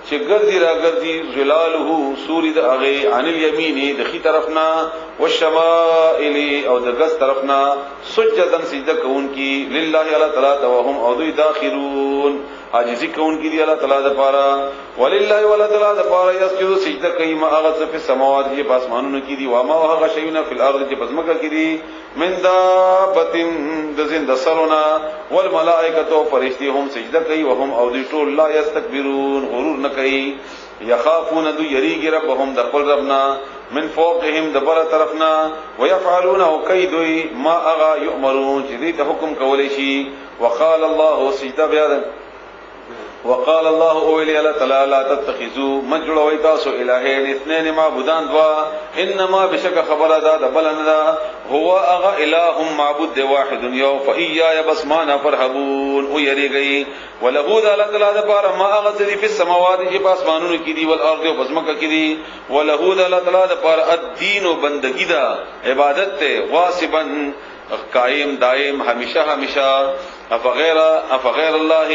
چې ګرځي را ګرځي ظلاله سوري د اغه عن اليمين د خي طرفنا والشمائل او د غس طرفنا سجدا سجده کون کی لله الله تعالی وهم او دوی داخرون عاجزی کون کی دی الله تعالی د پاره ولله ولا تعالی د پاره یسجد سجده کوي ما هغه په سماوات کې په اسمانونو کې دی و ما هغه شیونه په الارض کې پزماکه کې دی من دابتن د زنده سرونه والملائکه فرشتي هم سجده کوي وهم او دوی ټول لا یستكبرون غرور نه کوي یخافون دو یریږي ربهم د خپل ربنا من فوقهم د بر طرفنا ويفعلون كيدوي ما اغا يؤمرون چې دې ته حکم کولای شي وقال الله سجده بیا وقال الله اولی الله تعالی لا تتخذوا مجلوی تاسو الہین اثنين معبودان دوا انما بشک خبر ادا بلندا هو اغا الہ معبود واحد یو فایا بس ما نفرحبون او یری گئی وله الله تعالی د پاره ما اغا ذی فی السماوات چې په اسمانونو کې دی ول ارض او بزمکه کې دی وله الله تعالی د پاره الدین او بندگی دا عبادت ته واسبا قائم دائم ہمیشہ افغیر اللہ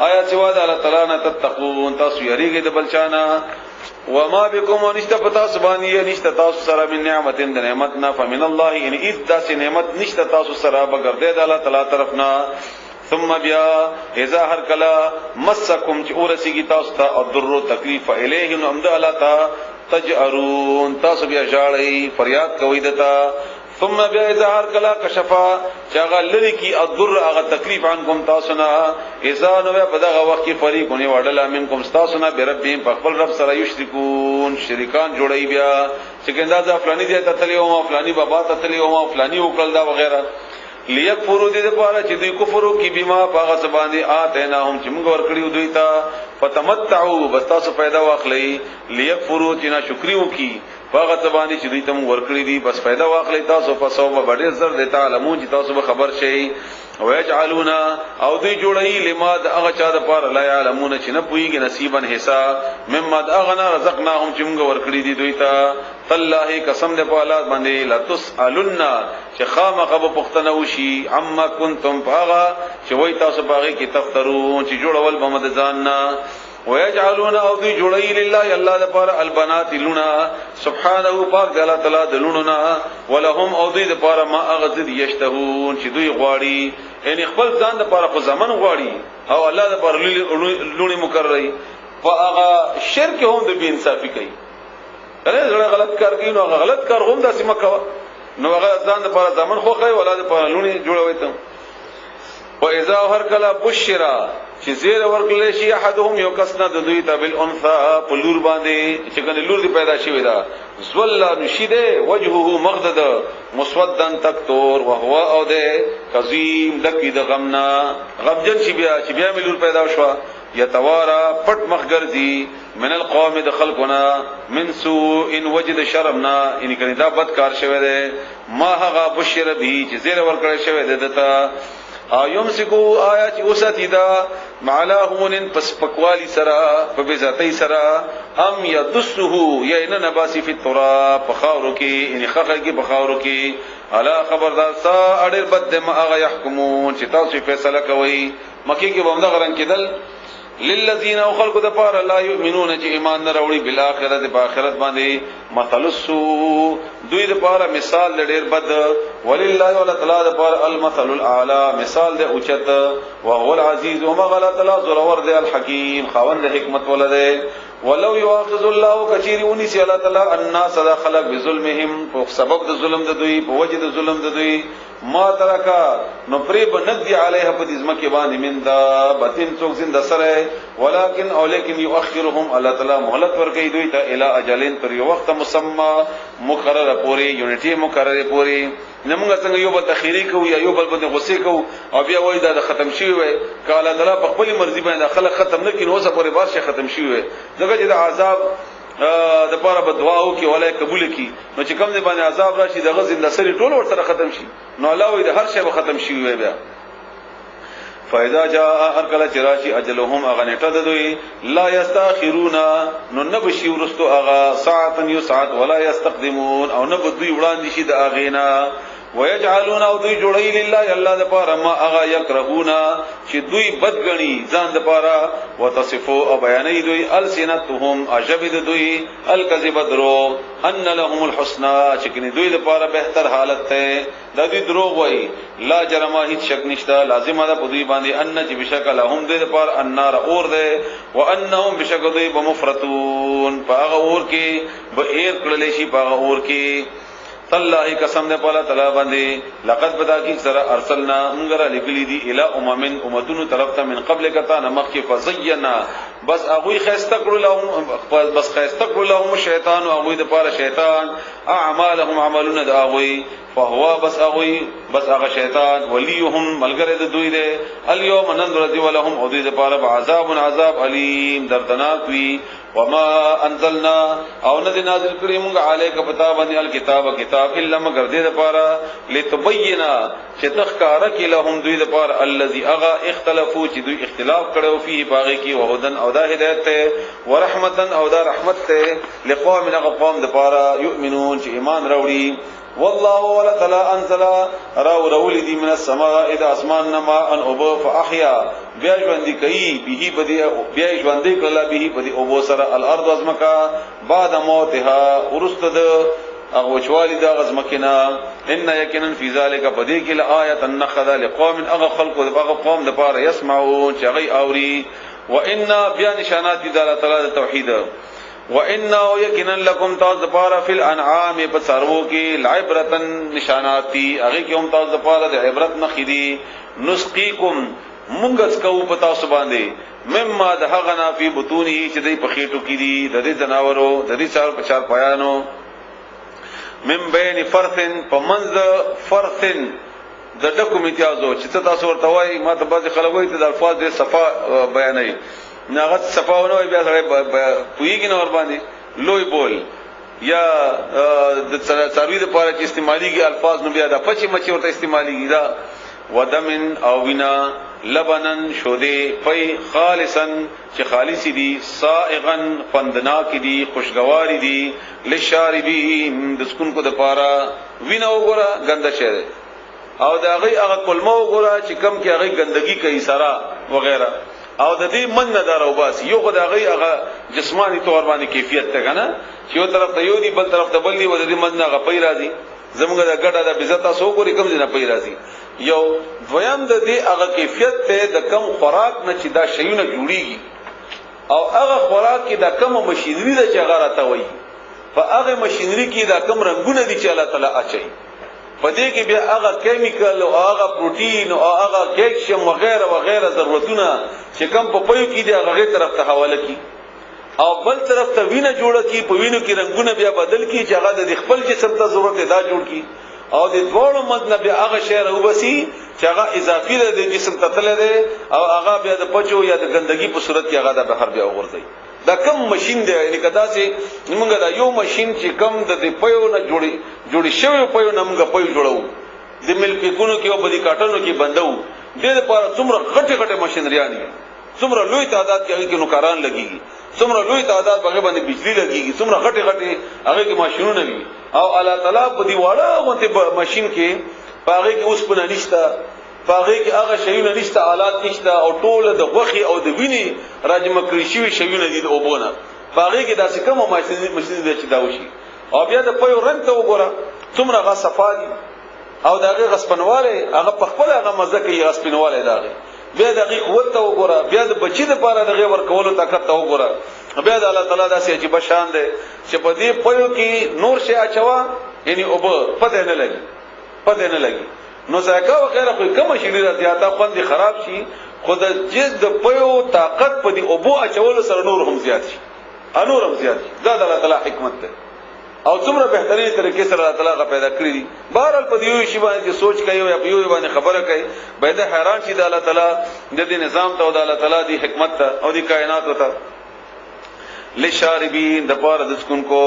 آیا سوا د الله تعالی نه تتقون تاسو یریږئ د بلچانا وما بكم ونشتا پتا سبحانیه نشتا تاسو سره من نعمت د نعمتنا فمن الله ان اذ داس نعمت نشتا تاسو سره بغیر د الله تعالی طرفنا ثم بیا اذا هر کلا مسکم چې ورسیږي تاسو ته الضر تکلیف الیه نو امد الله تا تجرون تاسو بیا ژاړئ فریاد کوئ دتا ثم بیا اظهار کلا کشفا چاغه لری کی الضر هغه تکلیف عنکم تاسنا اذا نو په دغه وخت کې فریقونه وړل منکم تاسنا بربهم په خپل رب سره یشرکون شریکان جوړی بیا چې ګنده فلانی دی ته تلی او ما فلانی بابا ته تلی او ما فلانی وکړل دا وغیرہ لیکفروا دې لپاره چې دوی کفر کوي بما هغه سباندې اتیناهم چې موږ ورکړیو دوی ته فتمتعوا بس تاسو پیدا واخلئ لیکفروا چې ناشکری وکي هغه سباندې چې دوی ته موږ ورکړی دي بس پیدا واخلئ تاسو فسوب بډې زر دیتا علمون چې تاسو به خبر شئ او یجعلون او دوی جوړی لما د هغه چا د پاره لا علمون چې نه پويږي نصیبا حصہ مما د هغه رزقناهم چې موږ ورکړی دي دوی ته تالله قسم دې په الله باندې لا تسالون چې خامخه په پختنه وشي عما کنتم باغا چې وای تاسو باغې کې تفترون چې جوړول به مد ځاننا ويجعلون او دوی جوړی لله الله د پاره البنات لنا سبحانه پاک الله تعالی د لوننا ولهم او دوی د پاره ما اغذ یشتهون چې دوی غواړي یعنی خپل ځان د پاره په زمن غواړي او الله د پاره لونی مقرري فاغا شرک هم د بی انصافی کوي کله غلط کار کوي نو غلط کار هم د سیمه کوي نو هغه ځان د پاره زمن خو کوي ولادت په لونی جوړوي ته واذا هر کلا بشرا چې زیر ورکل شي احدهم یو کسنا د دوی ته بالانثى په لور باندې چې کنه لور دی پیدا شوی دا زول نشیده وجهه مغدد مسودن تکتور وهو او ده قزیم دکی د غمنا غمجن شي بیا لور پیدا شو یتوارا پټ مخګرځي من القوم د خلقنا من سوء ان وجد شرمنا ان کنه دا بد کار شوی ده ما هغه بشر به چې زیر ورکل شوی ده دتا یمسکو آیا چې اوساتی دا معلاهون پس پکوالی سرا په بذاتی سرا ام یدسه یا نباسی فی التراب بخاورو کې ان خخر کې بخاورو کې الا خبردار سا اړل بد ما هغه يحكمون چې تاسو فیصله کوي مکه کې بمدا غران کېدل للذین خلق د پاره لا یؤمنون چې ایمان نه راوړي بالآخرت په آخرت باندې مثل السوء دوی د پاره مثال ډېر بد ولله ولا تعالی د پاره المثل الاعلى مثال د اوچت وهو العزيز ومغلا تعالی زورور دی الحکیم خاوند حکمت ولده ولو یواخذ الله کثیرونی سی الله تعالی الناس خلق بظلمهم په سبب د ظلم د دوی په وجه د ظلم د دوی ما ترکا نو پری بندی علیه په دې ځمکه باندې من دا بتین څوک زنده سره ولکن او لیکن یؤخرهم الله تعالی مهلت ورکوي دوی ته الی اجلین پر یو وخت مسمى مقرره پوری یونټی مقرره پوری نمونږ څنګه یو بل تخیری کوو یا یو بل باندې غصه کوو او بیا وای دا ختم شي وي کاله تعالی په خپل مرزي باندې خلک ختم نه کین اوسه پورې بار شي ختم شي وي دغه چې د عذاب د پاره په دعا او کې ولای قبول کی نو چې کوم دې باندې عذاب راشي دغه زنده سری ټول ورته ختم شي نو الله وي د هر شی به ختم شي وي بیا فاذا جاء ارکل چراشی اجلهم اغنیټه د دوی لا یستاخرون نو نبشی ورستو اغا ساعتا یسعد ولا یستقدمون او نبدوی وړاندې شي د اغینا ويجعلون او دوی جوړی لله الله د پاره ما اغا یکرهون چې دوی بدګنی ځان د پاره وتصفو او بیانې دوی السنتهم اجبد دوی الکذب درو ان لهم الحسنى چې کني دوی د پاره بهتر حالت ته د دوی دروغ وای لا جرم هیڅ شک نشته لازم ده په دوی باندې ان چې بشکل هم دوی د پاره النار اور ده وانهم بشکل دوی بمفرتون پاغه اور کې به ایر کړل شي پاغه اور کې الله قسم نه پالا تعالی باندې لقد بدا کی سر ارسلنا منغرا لګلی دی الی امتونو طرف ته من قبل کتا نمخ فزینا بس اغوی خسته کړو لهم بس خسته کړو لهم شیطان او اغوی د پاره شیطان اعمالهم عملون د اغوی فهو بس اغوی بس اغه شیطان ولیهم ملګری د دوی دی الیوم ننظر دی ولهم او دوی د پاره عذاب علیم دردناک وی وما انزلنا او ندی نازل کړی موږ علیک پتا باندې الکتاب کتاب الا مگر دې لپاره لتبینا چې تخکار کی لهم دوی لپاره الذي اغا اختلافو چې دوی اختلاف کړو فيه باغی کی وهدن او دا هدایت ته ورحمتن او دا رحمت ته لقوم من قوم لپاره یؤمنون چې ایمان راوړي والله ولا تعالی انزل راول دی من السماء اذا اسمان نما ان ابو فاحيا بیا ژوند کوي به بدی بیا ژوند کړه به بدی ابو سره الارض ازمکا بعد موتها ورستد اغه چوالی دا غزمکنا ان یقینا فی ذلک بدی کل آیه النخذ لقوم اغه خلق دغه قوم د پاره يسمعون چې غي اوري وان بیا نشانات د الله تعالی توحید وَإِنَّهُ يَكِنًا لَكُمْ تَعْذَبَارَ فِي الْأَنْعَامِ بَصَرْوُ كِ لَعِبْرَةً نِشَانَاتِ اغه کې هم تَعْذَبَارَ د عبرت نخدي نسقيكم مونږ کو پتا سباندې مما د هغنا فی بطونی چې دې په خېټو کې دي د دې جناورو د دې چار په چار پایانو من بین فرثن پمنز فرثن د ډکو امتیازو چې تاسو ورته وای ما ته بعض خلک وایي د الفاظ د صفا بیانای ناغت صفاونه بیا سره پویږي نور باندې لوی بول یا د څاروي د پاره چې استعماليږي الفاظ نو بیا د پچی مچ ورته استعماليږي دا ودمن او وینا لبنن شودي پي خالصا چې خالص دي سائغا فندناک دي خوشگوار دي للشاربين د سکون کو د پاره وینا وګوره ګنده شه او دا غي هغه کلمه وګوره چې کم کې هغه ګندګي کوي سرا وغیرہ او د دې من نه دارو باس یو خدای هغه جسمانی تور باندې کیفیت ته کنه چې یو طرف ته یو دی بل طرف ته بل دی و د دې من نه غپی راځي زموږ د ګډه د بزتا سو ګوري کم نه پي راځي یو دویم د دې هغه کیفیت ته د کم خوراک نه چې دا شیونه جوړیږي او هغه خوراک کې د کم ماشينری د چغارته وایي په هغه ماشينری کې د کم رنگونه دي چې الله تعالی اچي پدې کې بیا هغه کیمیکل او هغه پروتین او هغه کیلشیم وغیرہ وغیرہ ضرورتونه چې کوم په پيو کې دي هغه طرف ته حواله کی او بل طرف ته وینه جوړه کی په وینو کې رنگونه بیا بدل کی چې هغه د خپل جسم ته ضرورت دا جوړ کی او د دوړو مدنه بیا هغه شی راوبسي چې هغه اضافي د جسم ته تل دی او هغه بیا د پچو یا د ګندګي په صورت کې هغه د بهر بیا وغورځي دا کم ماشين دی یعنی کدا چې موږ دا یو ماشين چې کم د پيو نه جوړي شوی پيو نه موږ پيو جوړو د ملک کونو کې او بدی کاټونو کې بندو د دې لپاره څومره غټه ماشينریانی څومره لوی تعداد کې نوکران لګيږي څومره لوی تعداد هغه باندې بجلی لګيږي څومره غټه هغه کې ماشينونه وي او الله تعالی په دی واړه غونته ماشين کې هغه کې اوس په نشته پاغه کې هغه شیونه نشته آلات نشته او ټول د غوخي او د ویني راجم کړی شوی شیونه دي او بونه پاغه کې داسې کوم ماشين دي چې دا وشي او بیا د پيو رنگ ته وګوره څومره غا صفادي او دغه غسپنواله هغه په خپل هغه مزه کې غسپنواله داغه بیا دغه قوت ته وګوره بیا د بچی د پاره دغه ورکولو طاقت ته وګوره بیا د الله تعالی داسې عجیب شان دی چې په دې پيو کې نور شي اچوا یعنی او پته نه لګي نو زکا وغیرہ کوئی کم شي لري زیاته خوند خراب شي خود جز د پيو طاقت په دې اوبو اچول سره نور هم زیات شي دا د الله تعالی حکمت ده او څومره بهتري طریقې سره الله تعالی پیدا کړی دي بهرحال په دې شی باندې سوچ کوي یا په یو باندې خبره کوي به دا حیران شي د الله تعالی د دې نظام ته او د الله تعالی دی حکمت ته او د کائنات ته لشاربین د پاره د سکون کو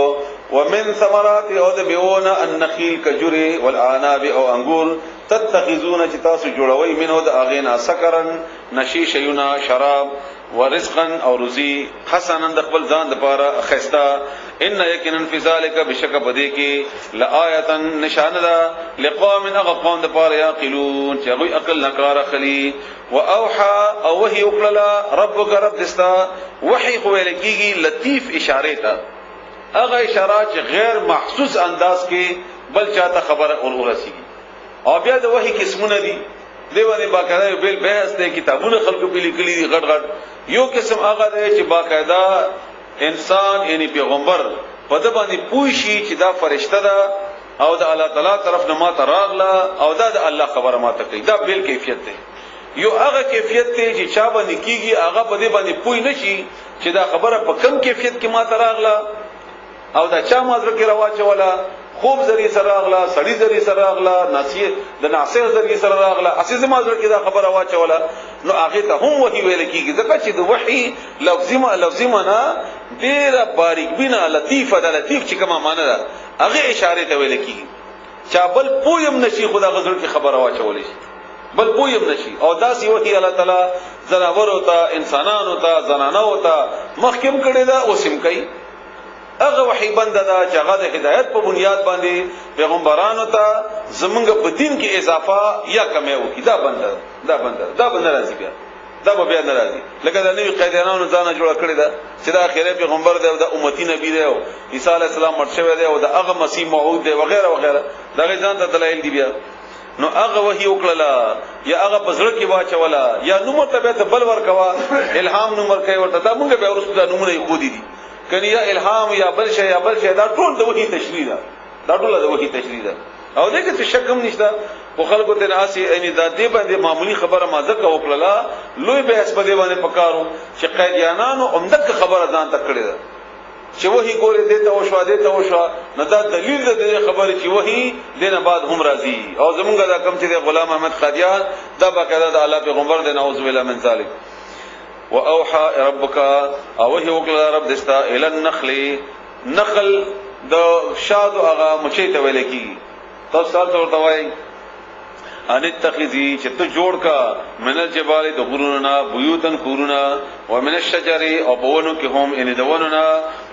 ومن ثمرات او د بیون النخیل کجری والعناب او انګور تتخذون چې تاسو جوړوي منه د اغینا سکرن نشی شینا شراب ورزقا او رزي حسنا د خپل ځان د پاره خستا ان یقینا فی ذلک بشک بدی کی لآیه نشانه ده لقوم اقوام د پاره یاقلون چې غوی عقل نکاره خلی واوحى او وحی وکړه ربک رب دستا وحی خو لکیږي لطیف اشاره ته هغه اشاره چې غیر محسوس انداز کې بل چاته خبره ورسیږي او بیا د وحی قسمونه دي دیوانه باقاعده بیل بحث دي کتابونه خلکو په لیکلي دي غټ یو قسم هغه دی چې باقاعده انسان یعنی پیغمبر په د باندې پوښي چې دا فرشته ده او د الله تعالی طرف نه ماته راغله او دا د الله خبره ماته کوي دا بیل کیفیت دی یو هغه کیفیت دی چې چا باندې کیږي هغه په دې باندې پوښ نشي چې دا خبره په کم کیفیت کې ماته راغله او دا چا مازر کې رواچولا خوب ذری سره راغلا سړی ذری سره راغلا ناسیه د ناسیه ذری سره راغلا اساس مازر کې دا خبره واچولا نو هغه ته هم وحی ویل کیږي ځکه چې د وحی لفظي معنا ډیره باریک بنا لطیفه ده لطیف چې کومه معنا ده هغه اشاره ته ویل کیږي چا بل پویم نشي خدا غزر کې خبره واچولې بل پویم نشي او داسې وحی الله تعالی زناور ہوتا انسانان ہوتا زنانه ہوتا مخکم کړي دا اوسم کوي هغه وحی بند ده چې هغه د هدایت په بنیاد باندې پیغمبرانو ته زمونږ په دین کې اضافه یا کمی وکي دا بند راځي بیا دا به بیا ناراضي لکه د نوی قیدانانو ځان جوړ کړی دا چې دا اخیری پیغمبر دی او د امتی نبی دی او عیسی علی السلام مړ شوی دی او د هغه مسیح موعود دی وغیرہ وغیرہ دا ځان ته دلایل دی بیا نو هغه وحی وکړه یا هغه پزړه کې واچولا یا نو مرتبه بل ورکوا الهام نو ورکوي ورته دا مونږ به ورسره د نمونه خو دي کني یا الهام یا بل شي دا ټول د وحی تشریح ده دا ټول د وحی تشریح ده او دغه څه شک هم نشته خو خلکو ته ناسي ان د دې باندې معمولی خبره ما ځکه وکړه لوی به اس په دې باندې پکارو چې قیدیانانو عمدک خبره ځان ته کړی ده چې وحی ګوره دې ته وشو نه دا دلیل دې خبره چې وحی دینه بعد هم راځي او زمونږ دا کم چې غلام احمد قادیان دا باقاعده د الله پیغمبر د نعوذ بالله من ذلک واوحى ربک او وحی وکړه رب دستا ال نخل د شادو هغه مچې ته ویل کی تاسو ورته وایي ان اتخذي چې ته جوړ کا من الجبال د غروننا بيوتن کورنا ومن الشجر او بونو کې هم ان دوننا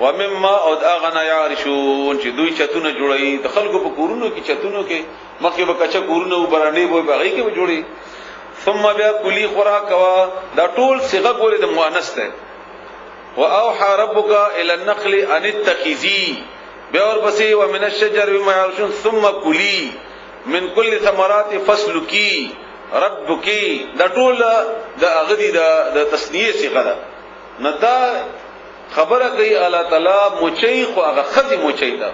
ومما او اغنا يعرشون چې دوی چتونه جوړي د خلکو په کورونو کې چتونو کې مخکې به کچا کورونو برانډي وي بغي کې جوړي ثم بیا کلی خوراک وا دا ټول صيغه ګوري د مؤنث ته واوحى ربك الى النخل ان اتخذي بیا ورپسې ومن الشجر بما يعرشون ثم كلي من كل ثمرات فصلکی ربکی دا ټول د اغدی د تسنیه صيغه ده نه دا خبره کوي الله تعالی موچي خو هغه خزي موچي ده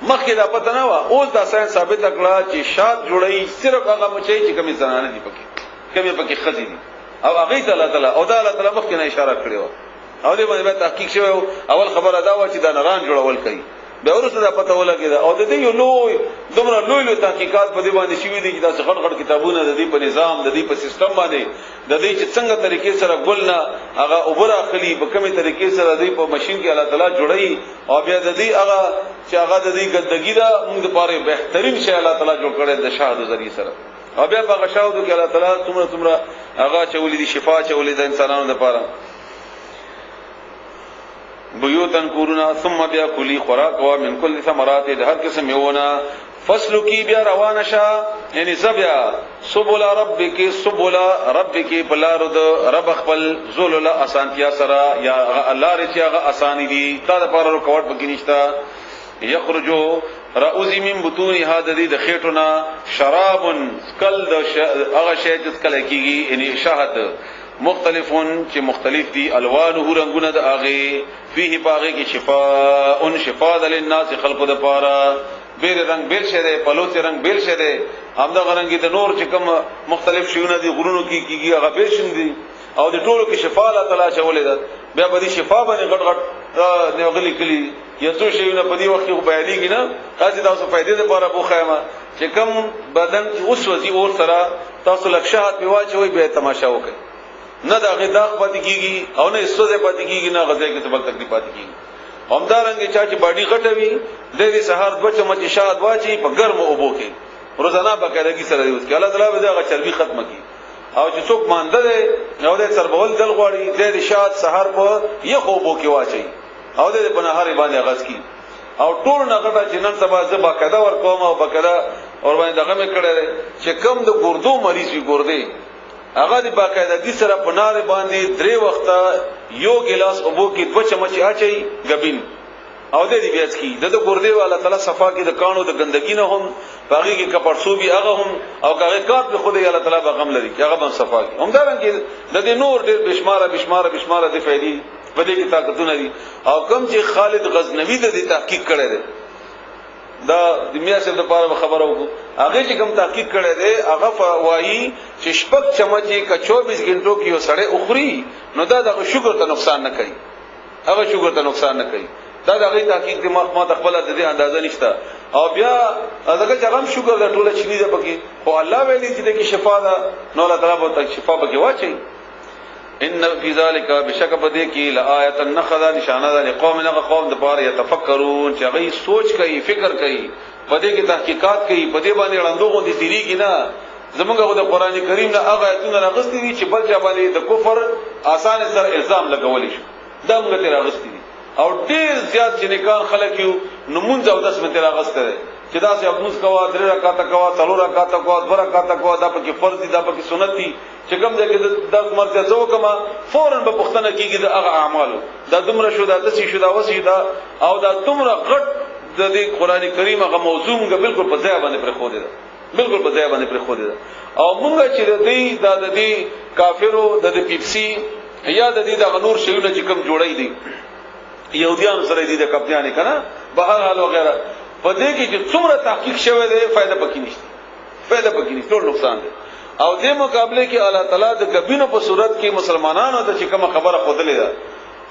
مخکې دا پته نه و اوس دا ساين ثابت کړه چې شاد جوړي صرف هغه موچي چې کومي زنانه دي پکې خزي دي او هغه ته الله تعالی او دا الله تعالی مخکې نه اشاره کړو او دې باندې تحقیق شوی اول خبره دا و چې دا نران جوړول کوي به ورسره دا پته ولګی دا او د دې یو لوی دومره لوی تحقیقات په دې باندې شوی دي چې دا غټ کتابونه د دې په نظام د دې په سیستم باندې د دې چې څنګه طریقې سره ګلنا هغه اوبره خلی په کومه طریقې سره د دې په ماشين کې الله تعالی جوړي او بیا د دې هغه چې هغه د دې ګندګی دا موږ لپاره بهترین شی الله تعالی جوړ کړی د شاهد ذریعہ سره او بیا هغه شاهد کې الله تعالی څومره هغه چولې دي شفا چولې د انسانانو لپاره بیوتن کورونا ثم بیا کلی خوراک وا من کل ثمرات د هر قسم یونا فصل کی بیا روان شا یعنی زبیا سبل ربک بلارد رب خپل ذل اسانتیا سرا یا الله رچ هغه اسانی دي تا د پر رکوټ بګی نشتا یخرجو راوزی من بطون هادی د خېټونه شراب کل د هغه شی چې کله کیږي یعنی شهد مختلفون چې مختلف دي الوانه رنگونه د هغه فيه باغه کې شفاء للناس خلق د پاره بیل رنگ بیل شه ده پلوڅ رنگ بیل شه ده همدا غرنګي د نور چې کوم مختلف شیونه دي غرونو کې کیږي هغه بیل شین دي او د ټولو کې شفاء الله تعالی چولې ده بیا به دي شفاء باندې غټ غټ نیغلي کلی یتو شیونه په دې وخت کې بیانېږي نه قاضي تاسو فائدې لپاره بوخایما چې کوم بدن اوس وځي اور سره تاسو لکشات په واچوي به تماشا وکړي نه دا غداغ پاتې کیږي او نه استوزه پاتې کیږي نه غزه کې سبق تکلیف پاتې کیږي همدارنګه چا چې باډي غټوي د دې سحر دوه چمچ شاد واچي په ګرم اوبو کې روزانه باقاعدګي سره دی اوس کې الله تعالی به دا چربي ختمه کی او چې څوک مانده ده نو د سربول دل غواړي د شاد سحر په یخ اوبو کې واچي او د بنهار باندې غس کی او ټول نغټه چې نن سبا زه باقاعده ور کوم او باقاعده اور باندې دغه مې کړل چې کم د ګردو مریض وي ګردې هغه د باقاعدګي سره په نار باندې درې وخته یو ګلاس اوبو کې دوه چمچ اچي غبین او د دې بیاس کی د ګردې والا تعالی صفا کې د کانو د ګندګي نه هم باغی کې کپړسوبي هغه هم او هغه کار په خوده الله تعالی بغم لري هغه هم صفا کې هم دارنګه د دې نور ډېر بشماره د فائدې په دې کې طاقتونه دي او کم چې خالد غزنوی د دې تحقیق کړی دی دا د میا صاحب د پاره خبره وکړو هغه چې کوم تحقیق کړی دی هغه فوایي چې شپږ چمچې کا 24 غنټو کې یو سړی اخري نو دا د شوګر ته نقصان نه کوي هغه شوګر ته نقصان نه کوي دا دغه تحقیق د ما خپل د دې اندازه نشته او بیا هغه چې هغه شوګر د ټوله چینی ده پکې خو الله ویلي چې د کې شفا ده نو الله تعالی به تک شفا پکې واچي ان فی ذلک بشک بدی کی لآیه النخذ نشانه ده قوم نه قوم د پاره یتفکرون چې هغه سوچ کوي فکر کوي پدې کې تحقیقات کوي پدې باندې وړاندو دي سری کې نه زمونږ د قران کریم نه هغه ایتونه راغستې دي چې بل ځا باندې د کفر آسان سره الزام لګولې شو دا موږ ته راغستې دي او ډیر زیات چې نکان خلک یو نمونځ او داس مته راغسته چې دا سه ابوس کوا درې رکعات کوا څلور رکعات کوا دوه رکعات کوا دا پکې فرض دي دا پکې سنت دي چې کوم ځای کې د مرته زو کما فورن به پښتنه کېږي د هغه اعمالو دا دومره شو دا دسی شو دا وسی دا او دا دومره غټ د دې قران کریم هغه موضوع موږ بالکل په ځای باندې پر خو دي بالکل په ځای باندې پر خو دي او موږ چې د دې کافرو د پیپسي یا د دې د نور شیونه چې کوم جوړای دي يهوديان سره دي د کپتان کنه بهر حال وغیرہ په دې کې چې څومره تحقیق شوه دی فائدہ پکې نشته ټول نقصان دی او دې مقابله کې الله تعالی د کبینو په صورت کې مسلمانانو ته چې کوم خبره خودلې ده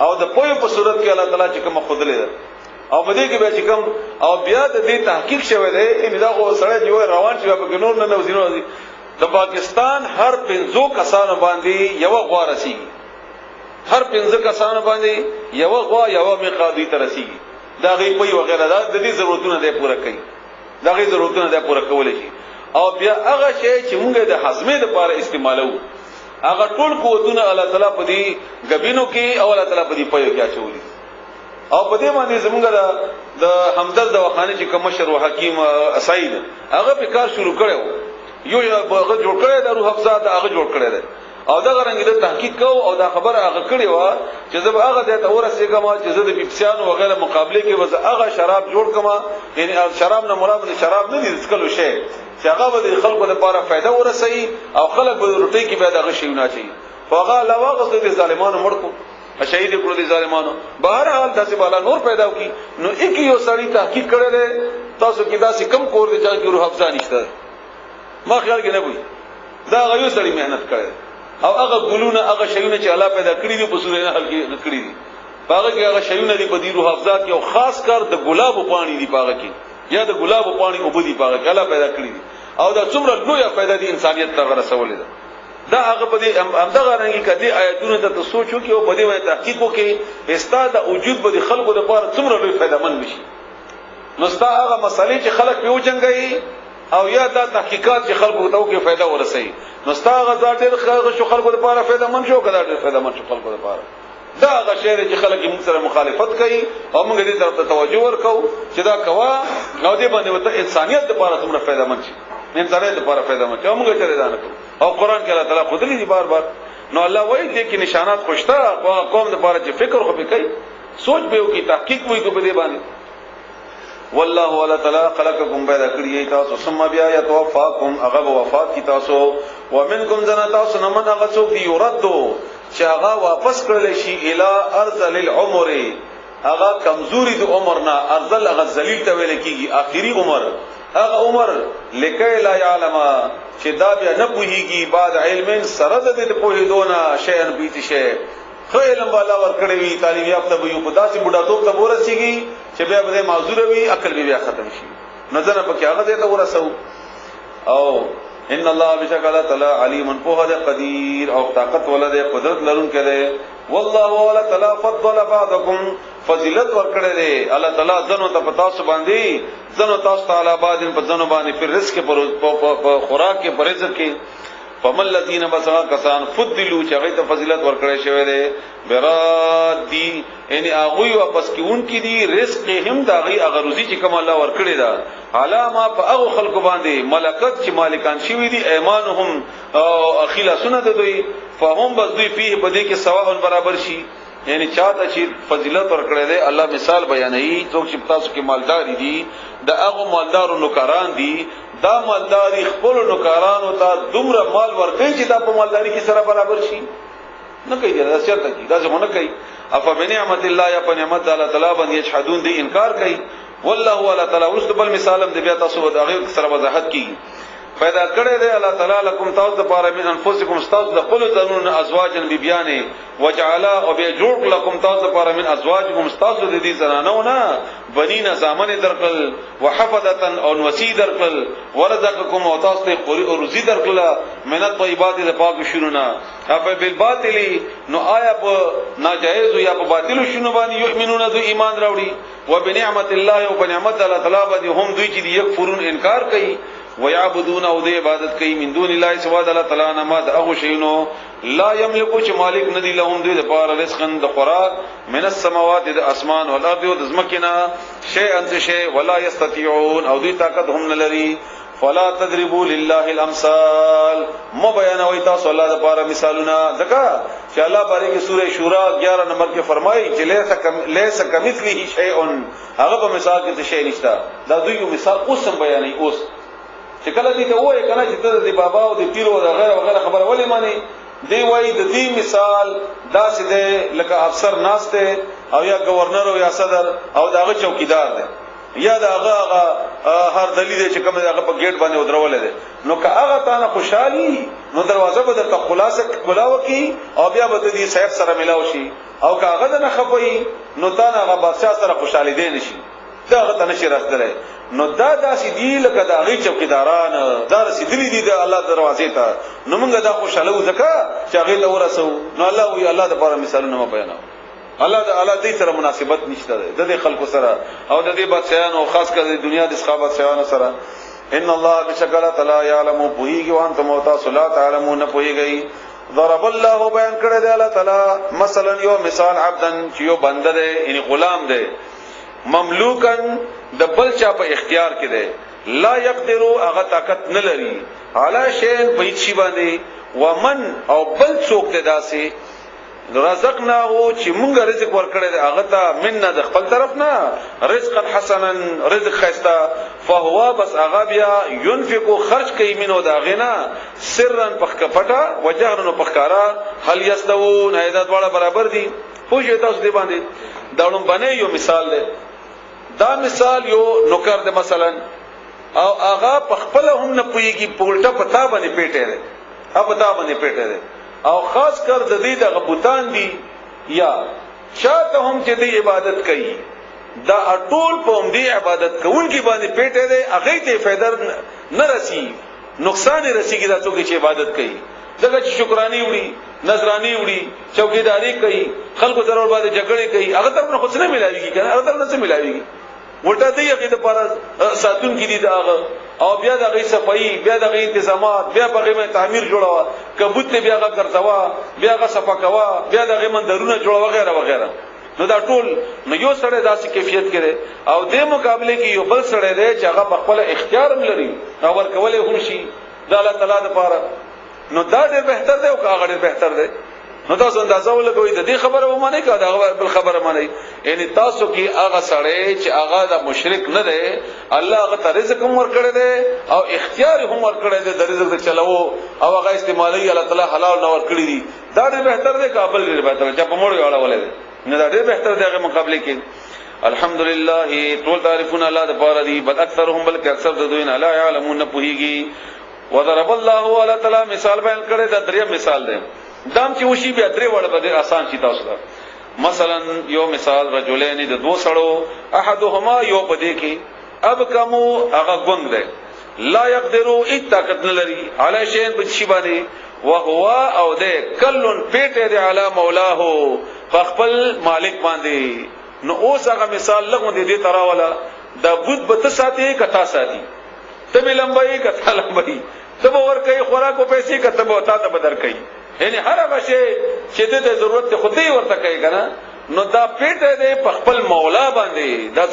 او د پوی په صورت کې الله تعالی چې کوم خودلې ده او په دې کې به چې کوم او بیا د دې تحقیق شوه دی ان دا خو سره دی روان شي په نور نه وزینو د پاکستان هر 5 کسانو باندې یو غوا رسیږي هر 5 کسانو باندې یو غوا یو میقادی ته رسیږي دا غي پوی وغیرہ دا د دې ضرورتونه ده پوره کوي دا غي ضرورتونه ده پوره کول شي او بیا هغه شی چې موږ د هضمې لپاره استعمالو هغه ټول قوتونه الله تعالی په دې غبینو کې او الله تعالی په دې پيو کې اچولي او په دې باندې زموږ د همدرد دواخانه چې کوم مشر او حکیم اساید هغه په کار شروع کړو یو هغه جوړ کړی د روح افزا هغه جوړ کړی دی او دا غرنګ د تحقیق کو او دا خبره هغه کړی و چې زه هغه د تورسېګم چې زه د پیپسیانو وغیرہ مقابله کې وز هغه شراب جوړ کما یعنی شراب نه مراد شراب نه دي ځکلو شی چې هغه د خلکو لپاره فائدہ ورسي او خلک به روټي کې به دغه شی نه چي فغه لواغه د ظالمانو مړکو شهید کړو دي ظالمانو بهر حال داسې بالا نور پیدا وکي نو یک یو سړی تحقیق کړي تاسو کې داسې کم کور دي چې روح افزا نشته ما خیال کې نه وي دا غيو سړی مهنت کړي او هغه ګلونه هغه شیونه چې الله پیدا کړی دي په سورې نه حل کې کړی دي هغه کې هغه شیونه دي په دې روح افزا کې او خاص کر د ګلاب پانی دي هغه کې یا د ګلاب پانی او بدی هغه کې الله پیدا کړی دي او دا څومره لویه فائدہ دي انسانيت ته رسولې ده دا هغه په دې همدغه رنګي کدي آیاتونه ته سوچو کې او په دې وایي تحقیق وکي استاد وجود به خلکو د لپاره څومره لوی فائدہ مند شي نو ستا هغه مسالې چې خلک په وجنګي او یا دا تحقیقات چې خلکو ته کې فائدہ ورسي نو ستا هغه ذات ډېر خلکو د لپاره فائدہ مند شو کړه ډېر فائدہ مند شو خلکو لپاره دا هغه شی چې خلک موږ سره مخالفت کوي او موږ دې طرف ته توجه ورکو چې دا کوا نو دې باندې وته انسانيت لپاره څومره فائدہ مند شي انسانيت لپاره فائدہ مند او موږ ته دا نه کوو او قران کې الله تعالی خود دې بار بار نو الله وایي دې کې نشانات خوشتا قوم لپاره چې فکر خو به کوي سوچ به وکي تحقیق وکي په دې باندې والله ولا تعالی خلقکم پیدا کړی تاسو ثم بیا یتوفاکم هغه وفات کی تاسو ومنکم زنا تاسو نه من هغه څوک دی يردو چې هغه واپس کړل شي الی ارذل العمر هغه کمزوري د عمر نه ارذل هغه ذلیل ته ویل کیږي اخیری عمر هغه عمر لکه لا علم چې دا بیا نه پوهیږي بعد علم سره د دې پوهیدونه شیئا بیت شی خو علم والا ور کړی وی تعلیم یافته وي په داسې بډا توپ ته ورسیږي چې بیا به معذور وي عقل بیا ختم شي نظر په کې هغه دې ته ورسو او ان الله بشکل تعالی علیم فوهد قدیر او طاقت ولده قدرت لرون کړي والله ولا تعالی فضل بعضکم فضیلت ور کړي الله تعالی زنو ته پتا سو باندې زنو تاسو تعالی بعدن په زنو باندې پر رزق په خوراک کې پر رزق کې فمل الذين بسوا کسان فضلوا چې هغه ته فضیلت ور کړی شوی دی برادی یعنی هغه واپس کیون کی دي رزق هم دا غي اغروزی چې کوم الله ور کړی دا علامه په هغه خلق باندې ملکت چې مالکان شوی دي ایمانهم او اخیلا سنت دوی فهم بس دوی په بده کې سواء برابر شي یعنی چاته چې فضیلت ور کړی دی الله مثال بیانوي څوک چې تاسو کې مالدار دي دا هغه مالدارو نوکران دي دا مالداری خپل نوکرانو ته دومره مال ورکړي چې دا په مالداری کې سره برابر شي نه کوي دا شرط کی دا څنګه کوي اف بنعمت الله یا بنعمت الله تعالی باندې یشهدون دي انکار کوي والله ولا تعالی ورستبل مثالم د بیا تاسو د هغه سره وضاحت کی پیدا کړی دی الله تعالی لكم تاسو د پاره من انفسکم تاسو د خپل ځانونو ازواجن بیبیانه وجعل او به جوړ لكم تاسو د پاره من ازواجکم تاسو د دې زنانو نه بنینا زامن درکل وحفظه او وسی درکل ورزقکم او تاسو ته قری او رزق درکل من الطيبات د پاک شرونا اپ بالباطل نو آیا په ناجائز یا په باطل شنو باندې یؤمنون ذو ایمان راوړي وبنعمت الله او بنعمت الله تعالی باندې هم دوی چې یکفرون انکار کوي ويعبدون او د عبادت کوي من دون الله سوا د الله تعالی نه ما د هغه شینو لا یملکو چې مالک ندی لهم دوی د پاره رزقن د خوراک من السماوات د اسمان او الارض او د زمکنا شیء انت شیء ولا یستطيعون او دوی طاقت هم نه لري فلا تضربوا لله الامثال مو بیانوي تاسو الله د پاره مثالونه ځکه چې الله بارے کې سوره شورا 11 نمبر کې فرمایي چې ليس كمثله شيء هغه په مثال کې څه شی نشته دا دوی یو مثال اوس هم بیانوي اوس چې کله دې ته وایي کنه چې ته د بابا او د پیر او د غیر وغیرہ خبره ولې مانی دی وایي د دې مثال داسې دی لکه افسر ناشته او یا گورنر او یا صدر او داغه چوکیدار دی یا داغه هر دلیل چې کوم داغه په گیټ باندې ودرولې دی نو که هغه تانه خوشحالي نو دروازه به د خلاصه کلاو کی او بیا به دې صاحب سره ملاو شي او که هغه نه خپوي نو تانه هغه بادشاہ سره خوشحالي دی نشي دا هغه تنه شي راځي نو دا داسې دی لکه دا غي چوکیداران دا رسیدلی دي د الله دروازې ته نو موږ دا خوشاله وځکه چې هغه ته ورسو نو الله وی الله د لپاره مثالونه ما بیانو الله د الله دې سره مناسبت نشته د دې خلکو سره او د دې بادشاہانو خاص کر د دنیا د ښه بادشاہانو سره ان الله بشکل تعالی یعلم پوهیږي وان ته موتا صلات تعلمون پوهیږي ضرب الله بیان کړی دی الله تعالی مثلا یو مثال عبدن چې یو بنده دی یعنی غلام دی مملوکن د بل چا په اختیار کې دی لا يقدروا هغه طاقت نه لري علا شین په هیڅ باندې ومن او بل څوک ته داسې رزقناه چې مونږ رزق ورکړی دی هغه ته مننا د خپل طرف نه رزقا حسنا رزق خستا فهو بس هغه بیا ينفق خرج کوي منو دا غنا سرا پخکپټا وجهرن پخکارا هل یستوون ایدات والا برابر دي پوښتنه تاسو دی باندې داړم باندې یو مثال دی دا مثال یو نوکر دی مثلا او هغه پخپل هم نه پويږي پولټه پتا باندې پیټه دی پتا باندې پیټه دی او خاص کر د دې د غبوتان دي یا شاته هم چې دی عبادت کوي دا ټول په دې عبادت کوونکی باندې پیټه دی هغه ته فائدہ نه رسی نقصان رسیږي دا څوک چې عبادت کوي دغه چې شکرانی وړي نظرانی وړي چوکیداری کوي خلکو سره ور باندې جګړه کوي هغه تر نه خود نه ملایږي کنه هغه تر نه څه ملایږي ورته دی هغه د پاره ساتون کې دي دا او بیا دغه صفائی بیا دغه انتظامات بیا په غیمه تعمیر جوړوا کبوت بیا غ ګرځوا بیا غ صفا کوا بیا دغه مندرونه جوړ وغیرہ وغیرہ نو دا ټول نو یو سره داسې کیفیت کړي او د مقابله کې یو بل سره دی چې هغه په خپل اختیار هم لري او ورکولې هم شي د الله تعالی لپاره نو دا ډېر بهتر دی او هغه ډېر بهتر دی نو تاسو اندازه ولګوئ د دې خبره ومنئ که دا بل خبره منئ یعنی تاسو کې هغه سړی چې هغه د مشرک نه دی الله هغه ته رزق هم ورکړی دی او اختیار هم ورکړی دی د رزق د چلو او هغه استعمالي الله تعالی حلال نه ورکړي دي دا ډېر بهتر دی که بل ډېر بهتر چې په موړ اړولې دی نو دا ډېر بهتر دی هغه مقابله کې الحمدلله ټول تعریفونه الله د پاره دي بل اکثرهم بلکې اکثر د دوی نه لا يعلمون نه پوهیږي وضرب الله ولا تعالی مثال بیان کړی دا دریم مثال دی دام چې وشي بیا درې وړ به آسان شي تاسو ته مثلا یو مثال رجلین د دو سړو احدهما یو پدې کې اب کمو هغه ګوند دی لا يقدروا ات طاقت نه لري علی شین بچی باندې وهو او ده کلن پیټه دی علی مولاه فخپل مالک باندې نو اوس هغه مثال لغون دي تراولا د بود بت ساتي کتا ساتي تبه لمبای کتا لمبای تبه ور کوي خوراکو پیسې کته وتا ته بدر کوي یعنی هر هغه شی چې د ضرورت ته خودي ورته کوي کنه نو دا پیټه دی په خپل مولا باندې دا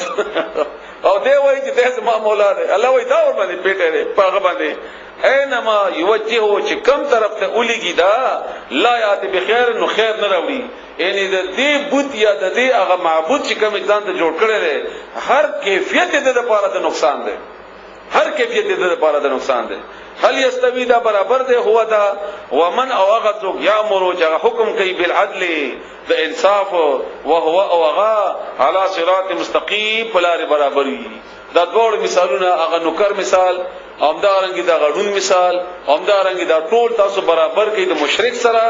او دی وای چې داس ما مولا دی الله وای دا ور باندې پیټه دی په هغه باندې اینما یوجهو چې کم طرف ته اولیږي دا لا یات بخیر نو خیر نه راوړي یعنی د دې بوت یا د دې هغه معبود چې کوم ځان ته جوړ کړي دی هر کیفیت د لپاره د نقصان دی هر کیفیت د لپاره د نقصان دی هل یستوی دا برابر دی هو دا ومن او هغه څوک یامر چې حکم کوي بالعدل د انصاف او هو او هغه علی صراط مستقیم بلار برابرۍ دا ډول مثالونه هغه نوکر مثال اومدارنګي دا غړون مثال اومدارنګي دا ټول تاسو برابر کوي د مشرک سره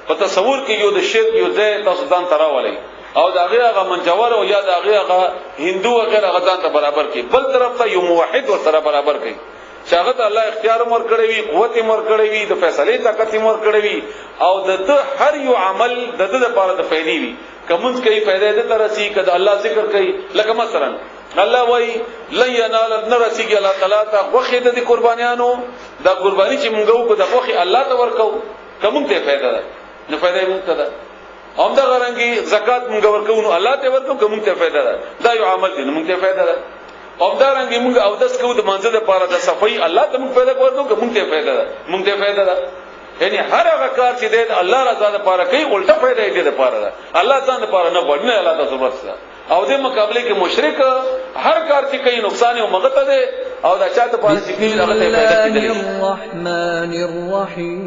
په تصور کې یو د شرک یو ځای تاسو ځان تراولي او دا هغه منجور او یا دا هغه هندو وغیرہ غزان ته برابر کوي بل طرف ته یو موحد ور سره برابر کوي شاغت الله اختیار مور کړی وي قوت مور کړی وي د فیصله طاقت مور کړی وي او د هر یو عمل د د لپاره د فائدې وي کومز کوي فائدې د ترسي کده الله ذکر کوي لکه مثلا الله وای لن ينال نرسي الله تعالی ته خوخه د قربانیانو د قربانی چې مونږ وکړو د خوخه الله ته ورکو کوم ته فائدہ ده نو فائدې مونږ ته ده هم دا غرانګي زکات مونږ ورکو نو الله ته ورکو کوم ته فائدہ ده دا یو عمل دی مونږ ته فائدہ ده هم دا رنګي مونږ او داس کو د منځ د پاره د صفای الله ته مونږ پیدا کوو کوم ته فائدہ ده مونږ ته فائدہ ده یعنی هر هغه کار چې د الله رضا لپاره کوي الټه فائدہ یې د لپاره ده الله ځان لپاره نه وړنه الله ته ضرورت ده او د مقابله کې مشرک هر کار چې کوي نقصان او مغته ده او دا چاته پاره چې کوي هغه ته فائدہ کیږي الرحمن الرحیم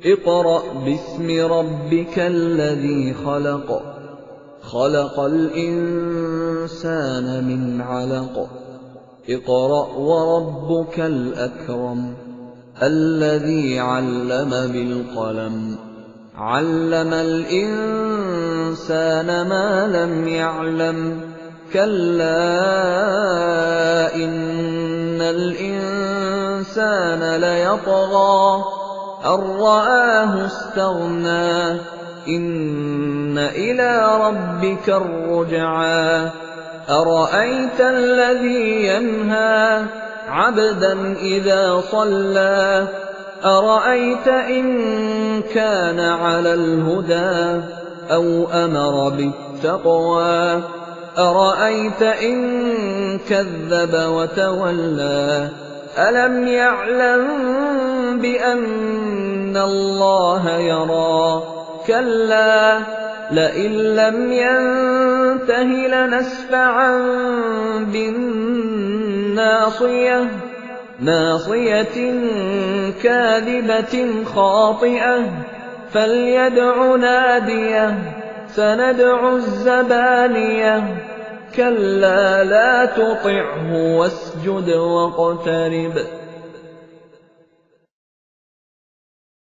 اقرأ باسم ربك الذي خلق الإنسان من علق اقرأ وربك الأكرم الذي علم بالقلم علم الإنسان ما لم يعلم كلا إن الإنسان ليطغى أن رآه استغنى إن إلى ربك الرجعى أرأيت الذي ينهى عبدا إذا صلى أرأيت إن كان على الهدى أو أمر بالتقوى أرأيت إن كذب وتولى ألم يعلم بأن الله يرى كلا لئن لم ينته لنسفعا بالناصية ناصية كاذبة خاطئة فليدع ناديه سندع الزبانية كلا لا تطعه واسجد واقترب